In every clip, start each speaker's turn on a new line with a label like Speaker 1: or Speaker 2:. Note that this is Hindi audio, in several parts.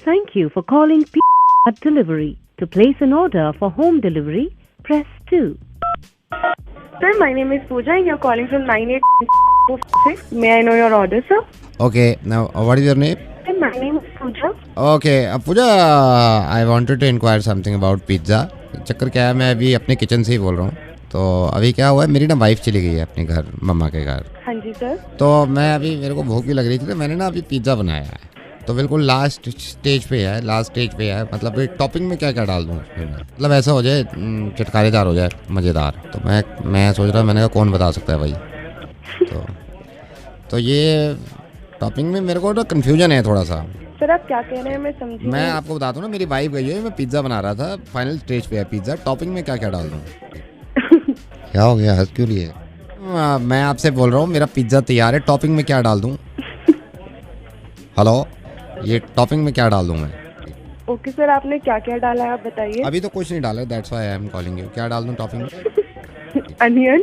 Speaker 1: Thank you for calling Pizza Delivery. To place an order for home delivery, press 2.
Speaker 2: Sir, my name is Pooja and you're calling from 9826. May I know your order, sir?
Speaker 3: Okay, now what is your name?
Speaker 2: Sir, my name is Pooja.
Speaker 3: Okay, Pooja, I wanted to inquire something about pizza. चक्कर क्या है, मैं अभी अपने किचन से ही बोल रहा हूँ. तो अभी क्या हुआ है, मेरी ना वाइफ चली गई है अपने घर, मम्मा के घर.
Speaker 2: हाँ जी सर.
Speaker 3: तो मैं अभी, मेरे को भूख भी लग रही थी, तो मैंने ना अभी पिज़्ज़ा बनाया है. तो बिल्कुल लास्ट स्टेज पे है. मतलब टॉपिंग में क्या क्या डाल दूँ, मतलब ऐसा हो जाए चटकारेदार हो जाए, मज़ेदार. तो मैं सोच रहा, मैंने कहा कौन बता सकता है भाई. तो ये टॉपिंग में मेरे को ना कन्फ्यूजन है थोड़ा सा.
Speaker 2: सर आप क्या कह रहे हैं, मैं समझी. मैं
Speaker 3: आपको बताता हूँ ना, मेरी वाइफ गई है, मैं पिज़्ज़ा बना रहा था, फाइनल स्टेज पे है पिज़्ज़ा. टॉपिंग में क्या क्या डाल दूँ? क्या हो गया, हंस क्यों रही है? मैं आपसे बोल रहा हूँ, मेरा पिज़्ज़ा तैयार है, टॉपिंग में क्या डाल दूँ? हेलो, ये टॉपिंग में क्या डाल दूँ मैं?
Speaker 2: ओके सर, आपने क्या क्या डाला है आप बताइए.
Speaker 3: अभी तो कुछ नहीं डाला, that's why I am calling you. क्या डाल दूँ टॉपिंग में?
Speaker 2: अनियन.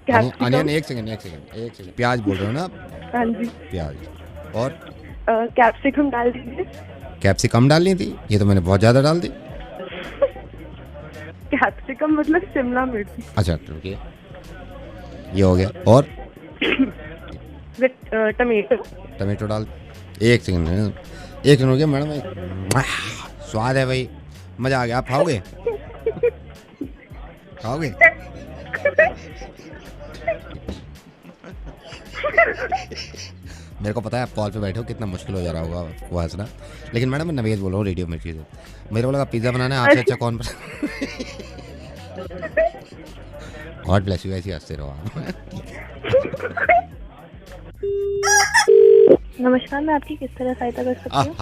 Speaker 3: अनियन. एक सेकंड. प्याज बोल रहे हो ना?
Speaker 2: हाँ जी.
Speaker 3: प्याज और
Speaker 2: कैप्सिकम डाल दीजिए.
Speaker 3: कैप्सिकम डालनी थी? ये तो मैंने बहुत ज़्यादा डाल दी.
Speaker 2: कैप्सिकम मतलब शिमला मिर्च.
Speaker 3: अच्छा ठीक है, ये हो गया. और टमाटो डाल. एक सेकंड हो गया मैडम. स्वाद है भाई, मज़ा आ गया. आप खाओगे? मेरे को पता है आप कॉल पे बैठे हो, कितना मुश्किल हो जा रहा होगा आपको हंसना. लेकिन मैडम मैं नवेद बोल रहा हूँ रेडियो मिर्ची से. मेरे को लगा पिज़्ज़ा बनाना है, आपसे अच्छा कौन गॉड ब्लेस यू. ऐसे हंसते रहो आप.
Speaker 2: नमस्कार, मैं आपकी किस तरह सहायता कर सकती हूँ?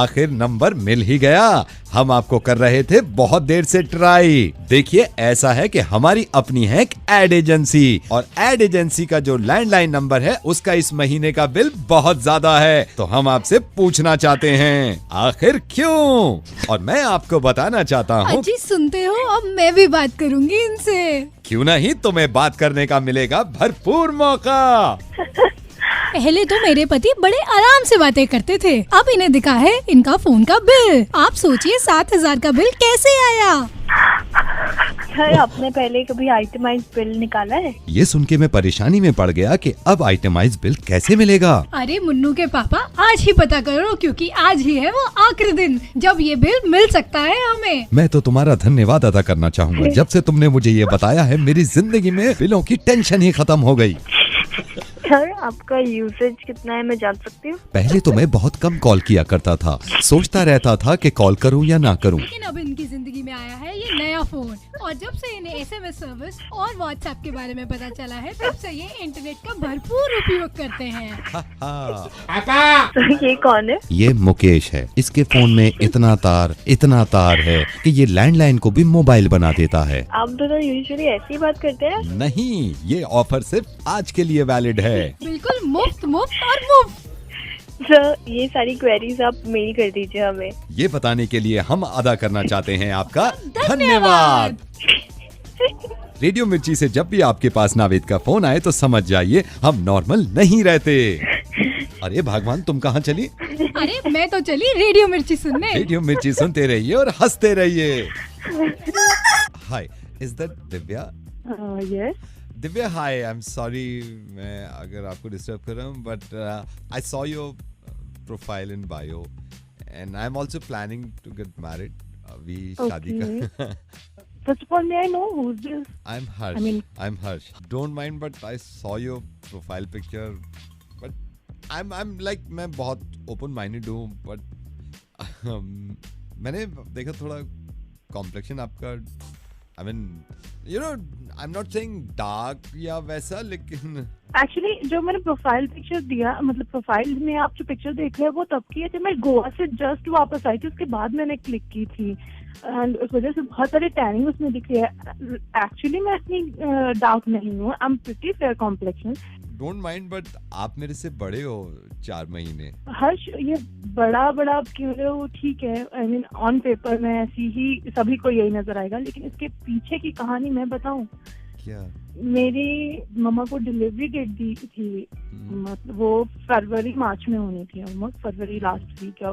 Speaker 4: आखिर नंबर मिल ही गया. हम आपको कर रहे थे बहुत देर से ट्राई. देखिए ऐसा है कि हमारी अपनी है एक एड एजेंसी, और एड एजेंसी का जो लैंडलाइन नंबर है उसका इस महीने का बिल बहुत ज्यादा है. तो हम आपसे पूछना चाहते हैं आखिर क्यों, और मैं आपको बताना चाहता हूँ.
Speaker 5: जी सुनते हो, अब मैं भी बात करूँगी इनसे.
Speaker 4: क्यों नहीं, तुम्हें बात करने का मिलेगा भरपूर मौका.
Speaker 5: पहले तो मेरे पति बड़े आराम से बातें करते थे, अब इन्हें दिखा है इनका फोन का बिल. आप सोचिए 7,000 का बिल कैसे आया.
Speaker 2: सर आपने पहले कभी आइटमाइज बिल निकाला है?
Speaker 4: ये सुन के मैं परेशानी में पड़ गया कि अब आइटमाइज बिल कैसे मिलेगा.
Speaker 5: अरे मुन्नू के पापा, आज ही पता करो, क्योंकि आज ही है वो आखिरी दिन जब ये बिल मिल सकता है हमें.
Speaker 4: मैं तो तुम्हारा धन्यवाद अदा करना चाहूँगा. जब से तुमने मुझे ये बताया है, मेरी जिंदगी में बिलों की टेंशन ही खत्म हो गई.
Speaker 2: सर आपका यूसेज कितना है, मैं जान सकती हूँ?
Speaker 4: पहले तो मैं बहुत कम कॉल किया करता था, सोचता रहता था कि कॉल करूं या ना करूं.
Speaker 5: लेकिन अब इनकी जिंदगी में आया है ये नया फोन, और जब से इन्हें SMS सर्विस और व्हाट्सएप के बारे में पता चला है, तब से ये इंटरनेट का भरपूर उपयोग करते हैं.
Speaker 2: सर ये कौन है?
Speaker 4: ये मुकेश है. इसके फोन में इतना तार है कि ये लैंडलाइन को भी मोबाइल बना देता है.
Speaker 2: आप दोनों यूजुअली ऐसी बात करते हैं?
Speaker 4: नहीं, ये ऑफर सिर्फ आज के लिए वैलिड है.
Speaker 5: बिल्कुल मुफ्त और मुफ्त.
Speaker 2: सर ये सारी क्वेरीज आप मेल कर दीजिए हमें.
Speaker 4: ये बताने के लिए हम अदा करना चाहते हैं आपका धन्यवाद. रेडियो मिर्ची से जब भी आपके पास नावेद का फोन आए तो समझ जाइए हम नॉर्मल नहीं रहते. अरे भगवान, तुम कहाँ चली?
Speaker 5: अरे मैं तो चली रेडियो मिर्ची सुनने.
Speaker 4: रेडियो मिर्ची सुनते रहिए और हंसते रहिए. Hi, is that Divya?
Speaker 2: Yes.
Speaker 4: Divya hi, I am sorry मैं अगर आपको डिस्टर्ब कर रहा हूँ, but I saw your profile in bio and I am also planning to get married. अभी शादी का.
Speaker 2: First of all, may I know who's this?
Speaker 4: I'm Harsh. I'm Harsh. Don't mind, but I saw your profile picture. But I'm like मैं बहुत open minded हूँ, but मैंने देखा थोड़ा complexion आपका, I mean, you know, I'm not saying dark या वैसा, लेकिन
Speaker 2: एक्चुअली जो मैंने प्रोफाइल पिक्चर दिया, मतलब प्रोफाइल में आप जो पिक्चर देख रहे हैं वो तब की है जब मैं गोवा से जस्ट वापस आई थी, उसके बाद मैंने क्लिक की थी, एंड उस वजह से बहुत सारी टैनिंग उसमें दिख रही है. एक्चुअली मैं इतनी डार्क नहीं हूँ, I am pretty fair complexion.
Speaker 4: Don't mind, but आप मेरे से बड़े हो 4 महीने.
Speaker 2: हर्ष ये बड़ा क्यों रहे हो, ठीक है, आई मीन ऑन पेपर में ऐसी ही सभी को यही नजर आएगा, लेकिन इसके पीछे की कहानी मैं बताऊं.
Speaker 4: क्या?
Speaker 2: मेरी मम्मा को डिलीवरी डेट दी थी, मतलब वो फरवरी मार्च में होनी थी, ऑलमोस्ट फरवरी लास्ट वीक या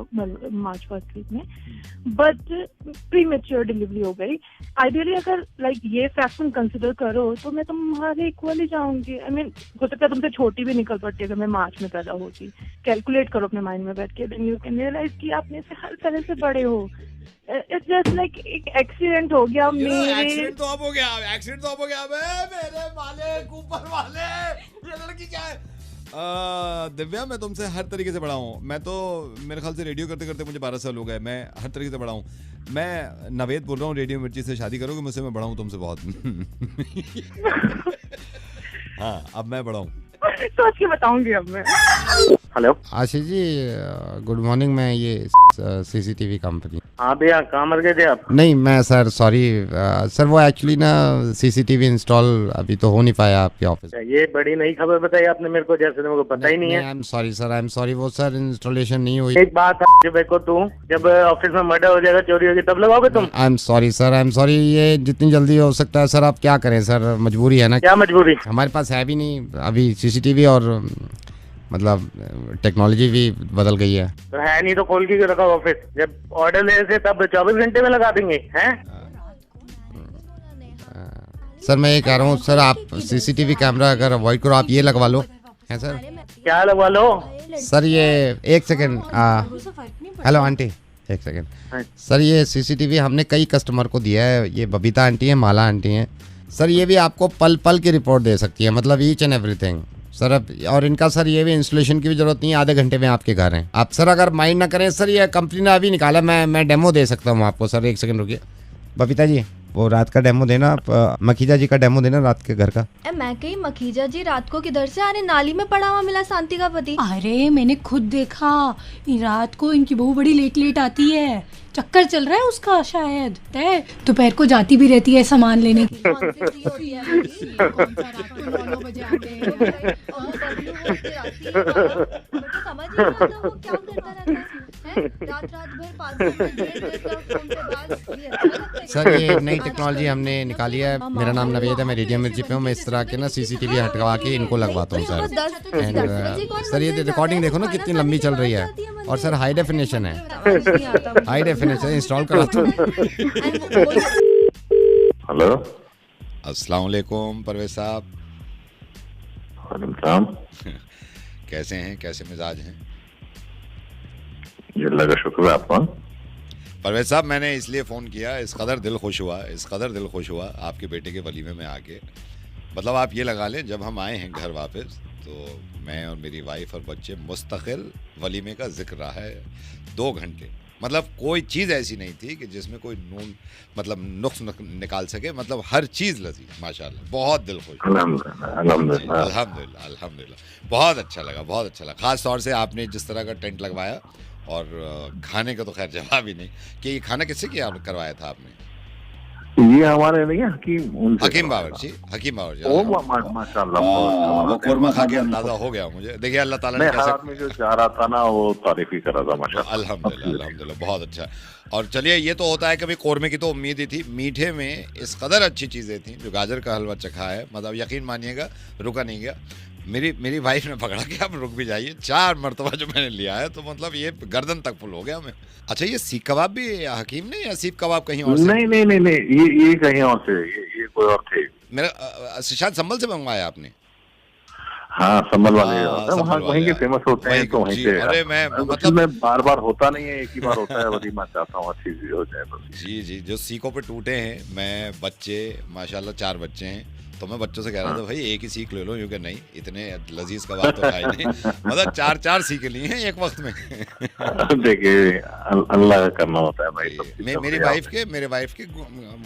Speaker 2: मार्च फर्स्ट वीक में, बट प्री मेच्योर डिलीवरी हो गई। आइडियली अगर लाइक ये फैक्ट कंसिडर करो तो मैं तुम्हारे इक्वल ही जाऊंगी। आई मीन हो सकता है तुमसे छोटी भी निकल पड़ती अगर मैं मार्च में पैदा होती। कैलकुलेट करो अपने माइंड में बैठ के, देन यू कैन रियलाइज कि आप मेरे से हर तरह से बड़े हो। इट्स जस्ट लाइक एक एक्सीडेंट हो गया मेरे।
Speaker 4: एक्सीडेंट तो अब हो गया, एक्सीडेंट तो अब हो गया। मेरे मालिक, ऊपर वाले, ये लड़की क्या है? दिव्या, मैं तुमसे हर तरीके से बड़ा हूँ। मैं तो मेरे ख्याल से रेडियो करते करते मुझे 12 साल हो गए। मैं हर तरीके से बड़ा हूँ। मैं नवेद बोल रहा हूँ, रेडियो मिर्ची से शादी करोगे मुझसे? मैं बड़ा हूँ तुमसे बहुत। हाँ, अब मैं बड़ा हूँ।
Speaker 2: सोच के बताऊंगी अब मैं।
Speaker 6: Hello
Speaker 3: Ashish ji, good morning. मैं ये सीसीटीवी कंपनी।
Speaker 6: हाँ भैया, कहाँ मर गए थे आप?
Speaker 3: नहीं, मैं सर सॉरी सर, वो एक्चुअली ना सीसीटीवी इंस्टॉल अभी तो हो नहीं पाया आपके ऑफिस।
Speaker 6: ये बड़ी नई खबर बताई आपने मेरे को, जैसे मेरे को पता ही नहीं है।
Speaker 3: I am sorry sir, I am sorry, वो सर इंस्टॉलेशन नहीं हुई।
Speaker 6: एक बात है, जब देखो तू जब ऑफिस में मर्डर हो जाएगा, चोरी होगी, तब लगाओगे तुम?
Speaker 3: आई am sorry sir, I am sorry. ये जितनी जल्दी हो सकता है सर। आप क्या करें सर, मजबूरी है ना।
Speaker 6: क्या मजबूरी?
Speaker 3: हमारे पास है भी नहीं अभी सीसीटीवी, और मतलब टेक्नोलॉजी भी बदल गई है।
Speaker 6: तो है नहीं तो खोल के रखा ऑफिस। जब ऑर्डर ले से तब 24 घंटे में लगा देंगे हैं?
Speaker 3: सर मैं ये कह रहा हूँ सर, आप सीसीटीवी कैमरा अगर अवॉइड करो, आप ये लगवा लो। है सर?
Speaker 6: क्या लगवा लो?
Speaker 3: सर ये एक सेकेंड, हेलो आंटी, एक सेकेंड सर। ये सीसीटीवी हमने कई कस्टमर को दिया है। ये बबीता आंटी है, माला आंटी हैं सर। ये भी आपको पल पल की रिपोर्ट दे सकती है, मतलब ईच एंड एवरीथिंग सर। अब और इनका सर ये भी इंस्टॉलेशन की भी जरूरत नहीं है, आधे घंटे में आपके घर हैं। आप सर अगर माइंड ना करें सर, ये कंपनी ने अभी निकाला, मैं डेमो दे सकता हूँ आपको सर। एक सेकंड रुकिए बबीता जी, वो रात का डेमो देना आप, मखीजा जी का डेमो देना रात के घर का।
Speaker 7: मैं कही मखीजा जी रात को किधर से? अरे नाली में पड़ा हुआ मिला शांति का पति।
Speaker 5: अरे मैंने खुद देखा, रात को इनकी बहू बड़ी लेट लेट आती है, चक्कर चल रहा है उसका शायद। दोपहर को जाती भी रहती है सामान लेने की।
Speaker 3: सर ये नई टेक्नोलॉजी हमने निकाली है। मेरा नाम नवेद है, मैं रेडियो मिर्ची पे हूँ। मैं इस तरह के ना सीसीटीवी हटवा के इनको लगवाता हूँ सर। सर ये रिकॉर्डिंग देखो ना कितनी लंबी चल रही है, और सर हाई डेफिनेशन है, हाई डेफिनेशन इंस्टॉल कराता हूँ।
Speaker 6: हेलो,
Speaker 4: अस्सलाम वालेकुम परवेज साहब। कैसे हैं, कैसे मिजाज हैं?
Speaker 6: अल्लाह का शुक्र है। आप कौन?
Speaker 4: परवेज साहब, मैंने इसलिए फ़ोन किया, इस कदर दिल खुश हुआ आपके बेटे के वलीमे में आके। मतलब आप ये लगा लें, जब हम आए हैं घर वापस तो मैं और मेरी वाइफ और बच्चे मुस्तकिल वलीमे का जिक्र रहा है 2 घंटे। मतलब कोई चीज़ ऐसी नहीं थी कि जिसमें कोई नून मतलब नुक्स निकाल सके। मतलब हर चीज़ लजीज, माशाल्लाह। बहुत दिल खुश। अल्हम्दुलिल्लाह, बहुत अच्छा लगा, बहुत अच्छा लगा। ख़ास तौर से आपने जिस तरह का टेंट लगवाया, और खाने का तो खैर जवाब ही नहीं कि ये खाना किससे किया करवाया था आपने?
Speaker 6: ये हमारे नहीं हकीम बावर्ची।
Speaker 4: माशाल्लाह, कोरमा खा के अंदाजा हो गया मुझे। देखिए अल्लाह ताला ने कैसे
Speaker 6: जो चाह रहा था ना, वो तारीफ ही कर रहा था माशाल्लाह।
Speaker 4: अल्हम्दुलिल्लाह, बहुत अच्छा। और चलिए, ये तो होता है कभी कोरमे की तो उम्मीद ही थी। मीठे में इस कदर अच्छी चीज़ें थी, जो गाजर का हलवा चखा है, मतलब यकीन मानिएगा रुका नहीं गया। मेरी वाइफ ने पकड़ा कि आप रुक भी जाइए। 4 मरतबा जो मैंने लिया है, तो मतलब ये गर्दन तक फुल हो गया मैं। अच्छा, ये सीख कबाब भी हकीम ने, या सीख कबाब कहीं और से?
Speaker 6: नहीं, ये कहीं और से, ये कोई और थे।
Speaker 4: मेरा शायद संभल से मंगवाया आपने?
Speaker 6: हाँ, संभल वाले वहाँ वहीं के फेमस होते हैं, तो वहीं पे।
Speaker 4: अरे मैं
Speaker 6: मतलब मैं बार होता नहीं है, एक ही बार होता है वलीमा। चाहता हूँ अच्छी चीज हो जाए बस।
Speaker 4: जी, जो सीखों पे टूटे हैं, मैं बच्चे माशाल्लाह 4 बच्चे हैं, तो मैं बच्चों से कह रहा था भाई एक ही सीख ले लो, क्योंकि नहीं इतने लजीज कबाब तो खाए नहीं। मतलब 4 सीख लिए हैं एक वक्त में।
Speaker 6: देखिए अल्लाह का करना होता है भाई।
Speaker 4: मेरे वाइफ के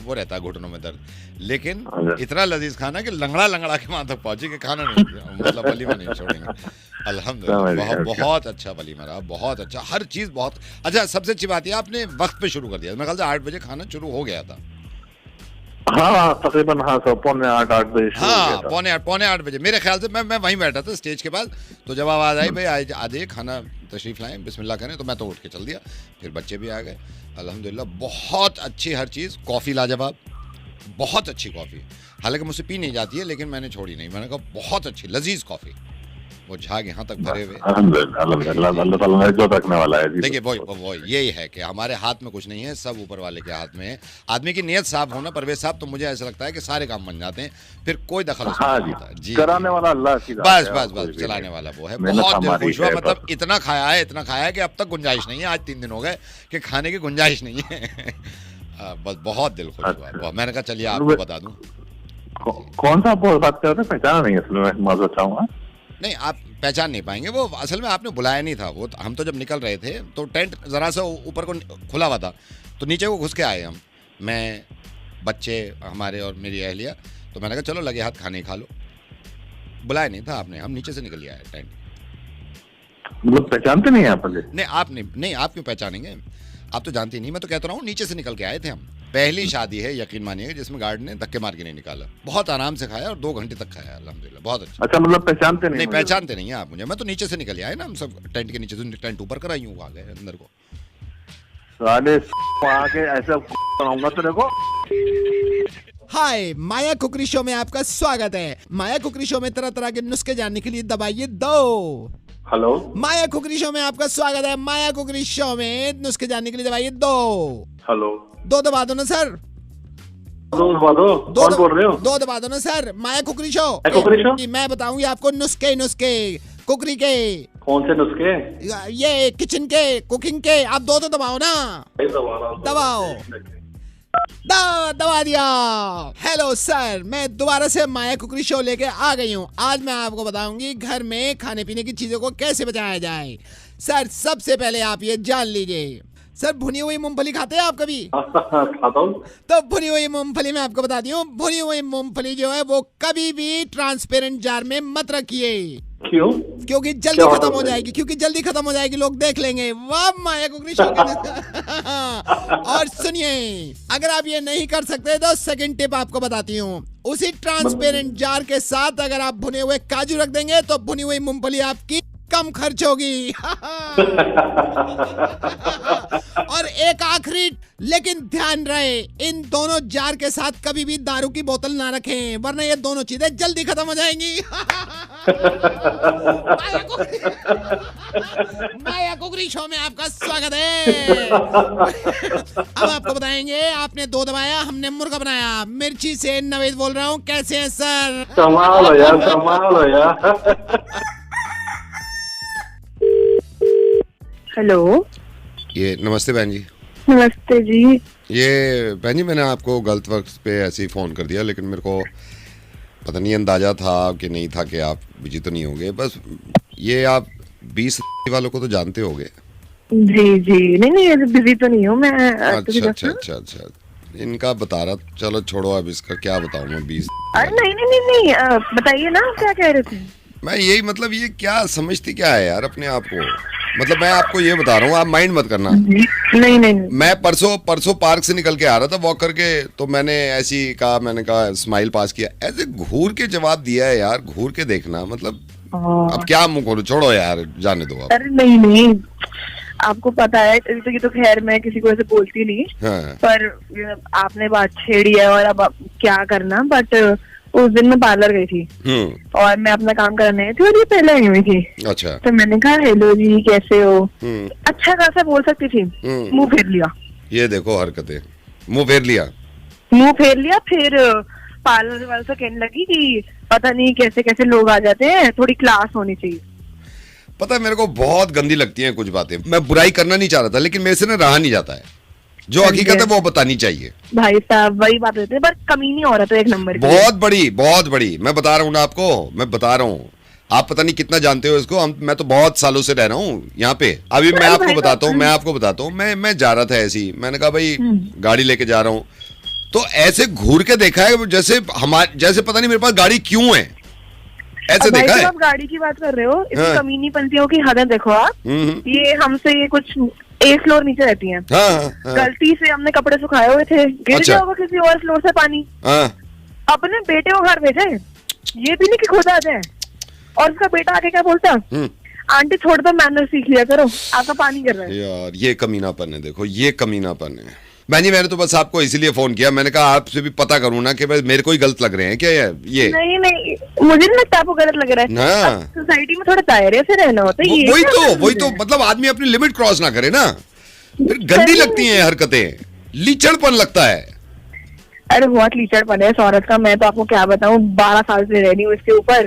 Speaker 4: वो रहता है घुटनों में दर्द, लेकिन इतना लजीज खाना कि लंगड़ा के वहां तक पहुंचे कि खाना नहीं, मतलब वलीमा नहीं छोड़ेंगे। अल्हम्दुलिल्लाह, बहुत अच्छा वलीमा रहा, बहुत अच्छा, हर चीज बहुत अच्छा। सबसे अच्छी बात यह आपने वक्त पे शुरू कर दिया। मेरे ख्याल से 8 बजे खाना शुरू हो गया था।
Speaker 6: हाँ, तकरीबन 7:45-8 बजे।
Speaker 4: हाँ, पौने आठ बजे मेरे ख्याल से। मैं वहीं बैठा था स्टेज के पास, तो जब आवाज़ आई भाई आ जाइए, खाना तशरीफ़ लाएं, बिस्मिल्लाह करें, तो मैं तो उठ के चल दिया। फिर बच्चे भी आ गए, अल्हम्दुलिल्लाह। बहुत अच्छी हर चीज़। कॉफ़ी लाजवाब,
Speaker 3: बहुत अच्छी कॉफ़ी। हालांकि मुझसे पी नहीं जाती है, लेकिन मैंने छोड़ी नहीं। मैंने कहा बहुत अच्छी लजीज कॉफ़ी। वो झाग यहाँ तक भरे हुए।
Speaker 6: अल्लाह ताला ने जो रखने वाला है।
Speaker 3: देखिए वो यही है कि हमारे हाथ में कुछ नहीं है, सब ऊपर वाले के हाथ में है। आदमी की नीयत साफ होना, परवेज साहब, तो मुझे ऐसा लगता है कि सारे काम बन जाते हैं, फिर कोई दखल उसमें नहीं होता। जी,
Speaker 6: कराने वाला अल्लाह की जात
Speaker 3: बस
Speaker 6: है,
Speaker 3: बस
Speaker 6: कोई
Speaker 3: बस
Speaker 6: भी
Speaker 3: चलाने
Speaker 6: नहीं।
Speaker 3: वाला वो है।
Speaker 6: मेहनत
Speaker 3: बहुत दिल
Speaker 6: हमारी
Speaker 3: खुश हुआ,
Speaker 6: है,
Speaker 3: मतलब इतना खाया है कि अब तक गुंजाइश नहीं है। आज 3 दिन हो गए कि खाने की गुंजाइश नहीं है। बस बहुत दिल खुश हुआ। मैंने कहा चलिए आपको बता दूं।
Speaker 6: कौन सा आप बात कर रहे हैं? पहचाना नहीं असल में, माजूद चाहूंगा।
Speaker 3: नहीं, आप पहचान नहीं पाएंगे। वो असल में आपने बुलाया नहीं था। वो हम तो जब निकल रहे थे तो टेंट जरा सा ऊपर को खुला हुआ था, तो नीचे को घुस के आए हम, मैं, बच्चे हमारे और मेरी अहलिया। तो मैंने कहा चलो लगे हाथ खाने खा लो। बुलाया नहीं था आपने, हम नीचे से निकल आए टेंट।
Speaker 6: मतलब पहचानते नहीं आप मुझे?
Speaker 3: नहीं, आप नहीं, आप क्यों पहचानेंगे? आप तो जानती नहीं। मैं तो कहता रहा हूँ, नीचे से निकल के आए थे हम। पहली शादी है, यकीन मानिएगा, जिसमें गार्ड ने धक्के मार के नहीं निकाला। बहुत आराम से खाया और 2 घंटे तक खाया, अल्हम्दुलिल्लाह, बहुत अच्छा।
Speaker 6: अच्छा, मतलब पहचानते नहीं?
Speaker 3: नहीं, पहचानते नहीं है आप मुझे। मैं तो नीचे से निकल आए ना, हम सब टेंट के नीचे से टेंट ऊपर कर आई हूँ, आ गए अंदर को।
Speaker 6: साले आके ऐसा बनाऊंगा तो देखो।
Speaker 8: हाय, माया कुकरी शो में आपका स्वागत है। माया कुकरी शो में तरह तरह के नुस्खे जानने के लिए दबाइए 2।
Speaker 6: हेलो,
Speaker 8: माया कुकरी शो में आपका स्वागत है। माया कुकरी शो में नुस्खे जानने के लिए दबाइए 2।
Speaker 6: हेलो,
Speaker 8: 2 दबा दो ना सर।
Speaker 6: कौन बोल रहे हो?
Speaker 8: 2 दबा दो ना सर। माया कुकरी शो।
Speaker 6: कुकरी शो?
Speaker 8: मैं बताऊंगी आपको नुस्खे कुकरी के।
Speaker 6: कौन से नुस्खे?
Speaker 8: ये किचन के, कुकिंग के। आप 2 तो दबाओ ना। दबाओ। दबा दिया। हेलो सर, मैं दोबारा से माया कुकरी शो लेके आ गई हूँ। आज मैं आपको बताऊंगी घर में खाने पीने की चीजों को कैसे बचाया जाए। सर, सबसे पहले आप ये जान लीजिए। सर, भुनी हुई मूंगफली खाते हैं आप कभी?
Speaker 6: खाता हूँ।
Speaker 8: तो भुनी हुई मूंगफली मैं आपको बताती हूँ। भुनी हुई मूंगफली जो है वो कभी भी ट्रांसपेरेंट जार में मत रखिए।
Speaker 6: क्यों?
Speaker 8: क्योंकि जल्दी खत्म हो जाएगी। जल्दी खत्म हो जाएगी, लोग देख लेंगे। वाह, माया कुकरी शो और सुनिए, अगर आप ये नहीं कर सकते तो सेकंड टिप आपको बताती हूँ। उसी ट्रांसपेरेंट जार के साथ अगर आप भुने हुए काजू रख देंगे तो भुनी हुई मूंगफली आपकी कम खर्च होगी। और एक आखिरी, लेकिन ध्यान रहे, इन दोनों जार के साथ कभी भी दारू की बोतल ना रखें, वरना ये दोनों चीजें जल्दी खत्म हो जाएंगी। माया कुकरी शो में आपका स्वागत है। अब आपको बताएंगे, आपने 2 दबाया, हमने मुर्गा बनाया। मिर्ची से नवेद बोल रहा हूँ, कैसे हैं सर?
Speaker 6: कमाल हो यार।
Speaker 2: हेलो,
Speaker 3: ये नमस्ते बहन जी।
Speaker 2: नमस्ते जी।
Speaker 3: ये बहन जी, मैंने आपको गलत वक्त पे ऐसे ही फ़ोन कर दिया, लेकिन मेरे को पता नहीं अंदाज़ा था कि नहीं था कि आप बिजी तो नहीं होंगे। बस ये आप 20 वालों को तो जानते होंगे।
Speaker 2: जी, नहीं बिजी तो नहीं हूँ मैं।
Speaker 3: अच्छा, इनका बता रहा। चलो छोड़ो, अब इसका क्या बताऊँ मैं। 20
Speaker 2: अरे नहीं, बताइए ना, क्या कह रहे थे?
Speaker 3: मैं यही, मतलब ये क्या समझती क्या है यार अपने आप को। मतलब मैं आपको ये बता रहा हूँ, आप माइंड मत करना।
Speaker 2: नहीं।
Speaker 3: मैं परसों पार्क से निकल के आ रहा था वॉक करके, तो मैंने ऐसी कहा, मैंने कहा स्माइल पास किया, ऐसे घूर के जवाब दिया है यार। घूर के देखना, मतलब अब क्या मुंह खोलूं। छोड़ो यार, जाने दो आप।
Speaker 2: अरे नहीं, आपको पता है तो ये तो खैर मैं किसी को ऐसे बोलती नहीं।
Speaker 3: हाँ।
Speaker 2: पर आपने बात छेड़ी है और अब क्या करना। बट उस दिन मैं पार्लर गई थी और मैं अपना काम करने गई थी और ये पहले आई हुई थी।
Speaker 3: अच्छा।
Speaker 2: तो मैंने कहा हेलो जी, कैसे हो? अच्छा खासा बोल सकती थी। मुंह फेर लिया।
Speaker 3: ये देखो हरकतें, मुंह फेर लिया।
Speaker 2: फिर पार्लर वाले से कहने लगी कि पता नहीं कैसे कैसे लोग आ जाते हैं, थोड़ी क्लास होनी चाहिए।
Speaker 3: पता है, मेरे को बहुत गंदी लगती हैं कुछ बातें। मैं बुराई करना नहीं चाह रहा था, लेकिन मेरे से ना रहा नहीं जाता है। जो हकीकत है वो बतानी चाहिए।
Speaker 2: भाई साहब, वही बात होती है, पर कमीनी औरत है एक नंबर की।
Speaker 3: बहुत बड़ी। मैं बता रहा हूँ ना आपको, मैं बता रहा हूँ। आप पता नहीं कितना जानते हो इसको। मैं तो बहुत सालों से रह रहा हूँ यहाँ पे। अभी मैं आपको बताता हूँ, मैं जा रहा था ऐसे ही। मैंने कहा भाई गाड़ी लेके जा रहा हूँ, तो ऐसे घूर के देखा है जैसे पता नहीं मेरे पास गाड़ी क्यों है, ऐसे देखा है।
Speaker 2: आप गाड़ी की बात कर रहे हो, इतनी कमीनी पंथियों की हदें देखो आप। ये हमसे ये कुछ 1 फ्लोर नीचे रहती हैं। गलती से हमने कपड़े सुखाए हुए थे, गिर गया होगा किसी और फ्लोर से पानी। अपने बेटे को घर भेजे, ये भी नहीं कि खुद आ जाए। और उसका बेटा आके क्या बोलता, आंटी थोड़ा तो मैनर सीख लिया करो, आपका पानी गिर रहा है।
Speaker 3: यार ये कमीनापन है, देखो ये कमीनापन है।
Speaker 9: बहन जी मैंने तो बस आपको इसीलिए फोन किया, मैंने कहा आपसे भी पता करूँ ना कि भाई मेरे को ही गलत लग रहे हैं क्या ये।
Speaker 2: नहीं मुझे नहीं लगता आपको गलत लग रहा है। सोसाइटी में थोड़ा दायरे से रहना होता है।
Speaker 9: वही तो मतलब आदमी अपनी लिमिट क्रॉस ना करे ना, फिर गंदी लगती हैं हरकतें, लीचड़पन लगता है।
Speaker 2: अरे बहुत लीचड़पन है इस औरत का, मैं तो आपको क्या बताऊं, 12 साल से रह रही हूँ इसके ऊपर।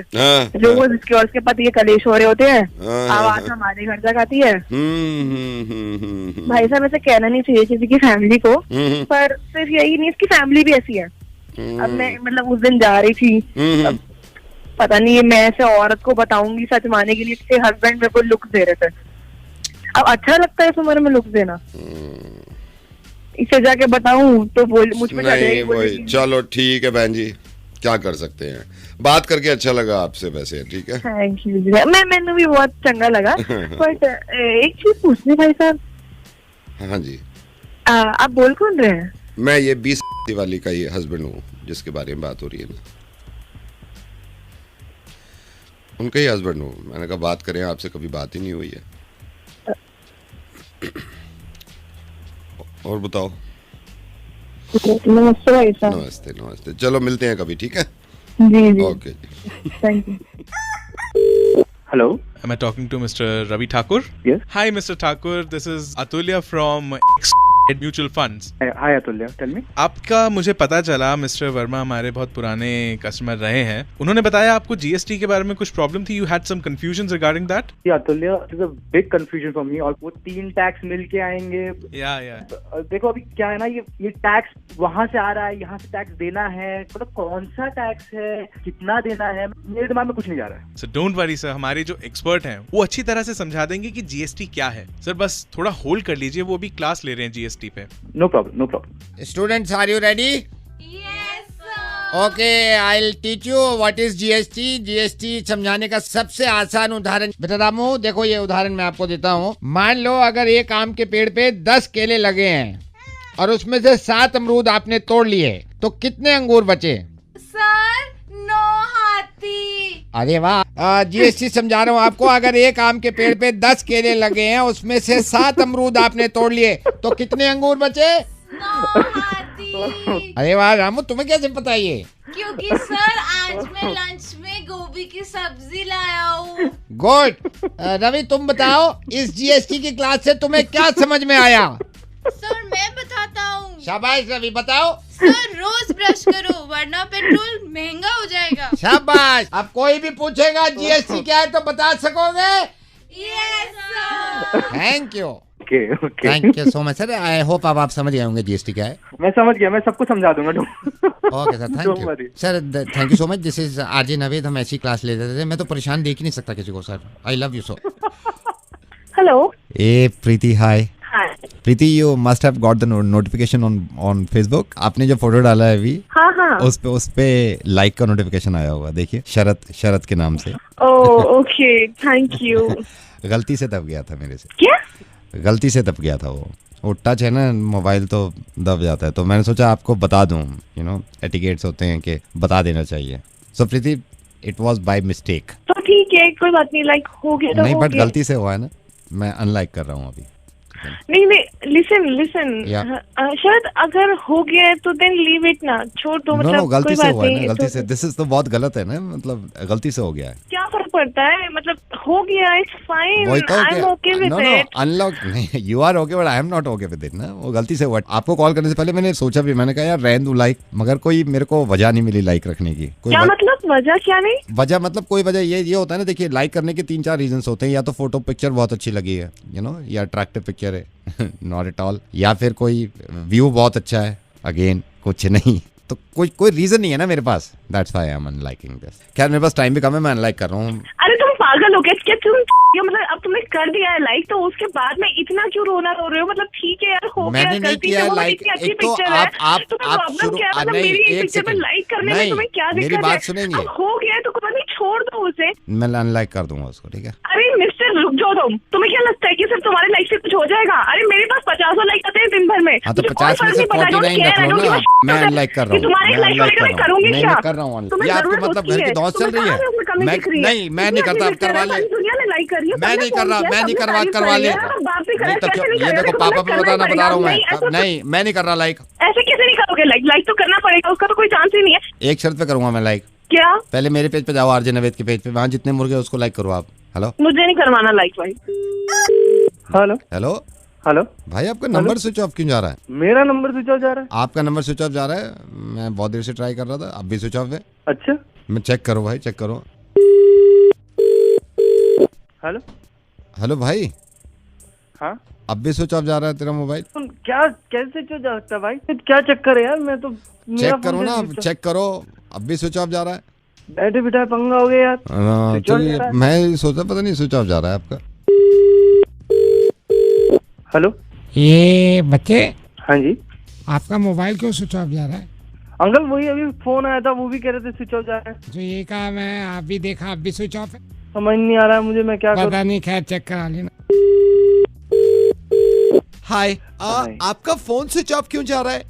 Speaker 2: रोज इसके और इसके पति ये कलेश हो रहे होते हैं, आवाज हमारे घर तक आती है। भाई साहब ऐसे कहना नहीं चाहिए किसी की फैमिली को, पर सिर्फ यही नहीं, इसकी फैमिली भी ऐसी है। अब मैं मतलब उस दिन जा रही थी, पता नहीं मैं ऐसे औरत को बताऊंगी सच मानने के लिए, इसके हस्बैंड मेरे को लुक दे रहे थे। अब अच्छा लगता है इस उम्र में लुक देना, इसे जाके बताऊं तो मुझ में
Speaker 9: नहीं वही। चलो ठीक है बहन जी, क्या कर सकते हैं, बात करके अच्छा लगा आपसे वैसे, ठीक है।
Speaker 2: Thank you. मैंने भी बहुत चंगा लगा। बट एक चीज पूछनी भाई साहब।
Speaker 9: हाँ जी।
Speaker 2: आप बोल कौन रहे हैं?
Speaker 9: मैं ये 20 वाली का ही हस्बैंड हूँ जिसके बारे में बात हो रही है ना, उनका ही हस्बैंड हूँ। मैंने कहा बात करें, आपसे कभी बात ही नहीं हुई है। और बताओ।
Speaker 2: नमस्ते भाई साहब।
Speaker 9: नमस्ते, चलो मिलते हैं कभी, ठीक है।
Speaker 2: जी
Speaker 9: okay
Speaker 2: thank you.
Speaker 10: Hello.
Speaker 11: Am I talking to Mr. Ravi Thakur?
Speaker 10: Yes.
Speaker 11: Hi, Mr. Thakur. This is Atulya from Mutual Funds.
Speaker 10: Hi Atulya, tell me.
Speaker 11: आपका मुझे पता चला, मिस्टर वर्मा हमारे बहुत पुराने कस्टमर रहे हैं, उन्होंने बताया आपको जीएसटी के बारे में कुछ प्रॉब्लम थी, you had some confusion regarding that.
Speaker 10: Atulya, it is a big confusion for me, और वो 3 टैक्स मिलके आएंगे। देखो अभी क्या है ना, ये टैक्स वहाँ से आ रहा है, यहाँ से टैक्स देना है, मतलब कौन सा टैक्स है, कितना देना है, मेरे दिमाग में कुछ नहीं जा रहा है।
Speaker 11: सर डोंट वरी सर, हमारे जो एक्सपर्ट हैं वो अच्छी तरह से समझा देंगे कि जीएसटी क्या है। सर बस थोड़ा होल्ड कर लीजिए, वो अभी क्लास ले रहे हैं जीएसटी पे।
Speaker 10: No problem.
Speaker 8: Students, are you ready?
Speaker 7: Yes sir.
Speaker 8: Okay, I'll teach you what is GST. GST समझाने का सबसे आसान उदाहरण बेटा रामू, देखो ये उदाहरण मैं आपको देता हूँ। मान लो अगर एक आम के पेड़ पे 10 केले लगे हैं और उसमें से 7 अमरूद आपने तोड़ लिए, तो कितने अंगूर बचे?
Speaker 7: सर 9 हाथी।
Speaker 8: अरे वाह। जीएसटी समझा रहा हूँ आपको, अगर एक आम के पेड़ पे 10 केले लगे हैं, उसमें से 7 अमरूद आपने तोड़ लिए, तो कितने अंगूर बचे?
Speaker 7: 9 हाथी।
Speaker 8: अरे वाह रामू, तुम्हें कैसे पता ये?
Speaker 7: क्योंकि सर आज मैं लंच में गोभी की सब्जी लाया हूँ।
Speaker 8: गुड। रवि तुम बताओ, इस जीएसटी की क्लास से तुम्हें क्या समझ में आया?
Speaker 7: सर मैं बताता हूँ।
Speaker 8: शाबाश रवि, बताओ।
Speaker 7: सर रोज ब्रश करो वरना पेट्रोल महंगा हो जाएगा।
Speaker 8: शाबाश। अब कोई भी पूछेगा जीएसटी क्या है तो बता सकोगे?
Speaker 7: Yes sir.
Speaker 8: Thank you.
Speaker 10: Okay.
Speaker 8: Thank you so much sir. I hope अब आप समझ गए होंगे जीएसटी क्या है।
Speaker 10: मैं समझ गया, मैं सबको समझा दूंगा।
Speaker 8: Okay sir, thank you sir, thank you so much. This is RJ Naved, हम ऐसी क्लास ले देते थे। मैं तो परेशान देख ही नहीं सकता किसी को sir. I love you so.
Speaker 2: Hello.
Speaker 3: A Preeti, hi.
Speaker 2: Hi
Speaker 3: Preeti, you must have got the notification on Facebook. आपने जो फोटो डाला है अभी,
Speaker 2: हाँ
Speaker 3: उस पे लाइक का नोटिफिकेशन आया होगा, देखिए शरत के नाम से।
Speaker 2: Okay thank you.
Speaker 3: गलती से दब गया था मेरे से।
Speaker 2: क्या?
Speaker 3: गलती से दब गया था वो टच है ना, मोबाइल तो दब जाता है, तो मैंने सोचा आपको बता दूं, यू नो एटिकेट्स होते हैं कि बता देना चाहिए। सो प्रीति, इट वाज बाय मिस्टेक।
Speaker 2: तो ठीक है, कोई बात नहीं, लाइक हो गया तो
Speaker 3: नहीं,
Speaker 2: हो
Speaker 3: बट
Speaker 2: गया।
Speaker 3: गलती से हुआ है ना, मैं अनलाइक कर रहा हूँ अभी।
Speaker 2: नहीं लिसन शायद अगर हो गया है तो देन लीव इट ना, छोड़ दो। मतलब
Speaker 3: गलती से हुआ है ना, गलती
Speaker 2: तो
Speaker 3: से। दिस इज तो बहुत गलत है ना, मतलब गलती से हो गया है।
Speaker 2: क्या फर्क पड़ता है, मतलब हो गया, it's fine, I am okay with it.
Speaker 3: Unlock नहीं, you are okay but I am not okay with it ना, वो गलती से हुआ। आपको कॉल करने से पहले मैंने सोचा भी, मैंने कहा यार रहने दूं लाइक, मगर कोई मेरे को वजह नहीं मिली लाइक रखने की।
Speaker 2: क्या मतलब वजह? क्या नहीं
Speaker 3: वजह, मतलब कोई वजह ये होता है ना, देखिए लाइक करने के 3-4 रीजंस होते हैं। या तो फोटो पिक्चर बहुत अच्छी लगी है, यू नो, या अट्रैक्टिव पिक्चर है, नॉट एट ऑल, या फिर कोई व्यू बहुत अच्छा है, अगेन कुछ नहीं, तो कोई रीजन नहीं है ना मेरे पास, that's why I am unliking this. खैर मेरे पास टाइम भी कम है, मैं अनलाइक कर रहा हूँ।
Speaker 2: अरे तुम पागल हो गए क्या? तुम मतलब अब तुमने कर दिया है लाइक, तो उसके बाद में इतना क्यों रो रहे हो? मतलब ठीक है यार, हो गया,
Speaker 3: मैंने नहीं किया लाइक।
Speaker 2: एक तो आप शुरू नहीं, एक सेकंड लाइक करने में तुम्हें क्या दिक्कत है?
Speaker 3: मेरी बात सुनेंगे।
Speaker 2: हो गया तो कोई नहीं, छोड़ दो उसे।
Speaker 3: मैं अनलाइक कर दूंगा उसको, ठीक है?
Speaker 2: अरे मिस्टर रुक जाओ, तुम्हें क्या लगता है कि सिर्फ तुम्हारे लाइक से कुछ हो जाएगा? अरे मेरे पास 50 लाइक आते हैं दिन भर में।
Speaker 3: हाँ तो 50 में से 49 रख लो ना। मैं अनलाइक कर रहा हूँ, मैं अनलाइक कर रहा हूँ, नहीं कर रहा हूँ। ये आपके मतलब घर की दौड़ चल रही है? नहीं, मैं नहीं करता, आप करवा ले। मैं नहीं कर रहा, मैं नहीं करवा ले।
Speaker 12: नहीं कर रहा,
Speaker 3: तो
Speaker 12: कैसे
Speaker 3: क्यों?
Speaker 12: नहीं
Speaker 3: ये
Speaker 12: कर
Speaker 3: देखो
Speaker 12: रहा?
Speaker 3: पापा पे बताना बता रहा हूँ मैं।
Speaker 12: ऐसा
Speaker 3: नहीं मैं नहीं कर रहा लाइक।
Speaker 12: ऐसे कैसे नहीं करोगे लाइक? लाइक तो करना पड़ेगा, उसका तो कोई चांस ही नहीं है।
Speaker 3: एक शर्त पे करूंगा मैं लाइक।
Speaker 12: क्या?
Speaker 3: पहले मेरे पेज पे जाओ, आरजे नवेद के पेज पे, वहाँ जितने मुर्गे उसको लाइक करो आप। हेलो,
Speaker 12: मुझे नहीं करवाना लाइक भाई।
Speaker 10: हेलो
Speaker 3: हेलो
Speaker 10: हेलो
Speaker 3: भाई, आपका नंबर स्विच ऑफ क्यों जा रहा है?
Speaker 10: मेरा नंबर स्विच ऑफ जा रहा है?
Speaker 3: आपका नंबर स्विच ऑफ जा रहा है, मैं बहुत देर से ट्राई कर रहा था, अब भी स्विच ऑफ है।
Speaker 10: अच्छा,
Speaker 3: मैं चेक करो भाई, चेक करो।
Speaker 10: हेलो
Speaker 3: हेलो भाई,
Speaker 10: हाँ
Speaker 3: अब भी स्विच ऑफ जा रहा है तेरा मोबाइल।
Speaker 10: तुम क्या कैसे क्यों जा सकता है भाई? क्या चक्कर है यार? मैं तो
Speaker 3: चेक करो ना, चेक करो, अब भी स्विच ऑफ जा रहा है।
Speaker 10: बैठे बिठाए पंगा हो गया यार।
Speaker 3: चलिए, मैं सोचा पता नहीं स्विच ऑफ जा रहा है आपका।
Speaker 10: हेलो,
Speaker 13: ये बच्चे,
Speaker 10: हाँ जी,
Speaker 13: आपका मोबाइल क्यों स्विच ऑफ जा रहा है?
Speaker 10: अंकल वही अभी फोन आया था, वो भी कह रहे थे स्विच ऑफ जा रहा है।
Speaker 13: जो ये कहा मैं, आप भी देखा, आप भी स्विच ऑफ है।
Speaker 10: समझ नहीं आ रहा है मुझे, मैं क्या करूं?
Speaker 13: पता नहीं, खैर चेक करा लेना।
Speaker 8: हाय, आपका फोन स्विच ऑफ क्यों जा रहा है?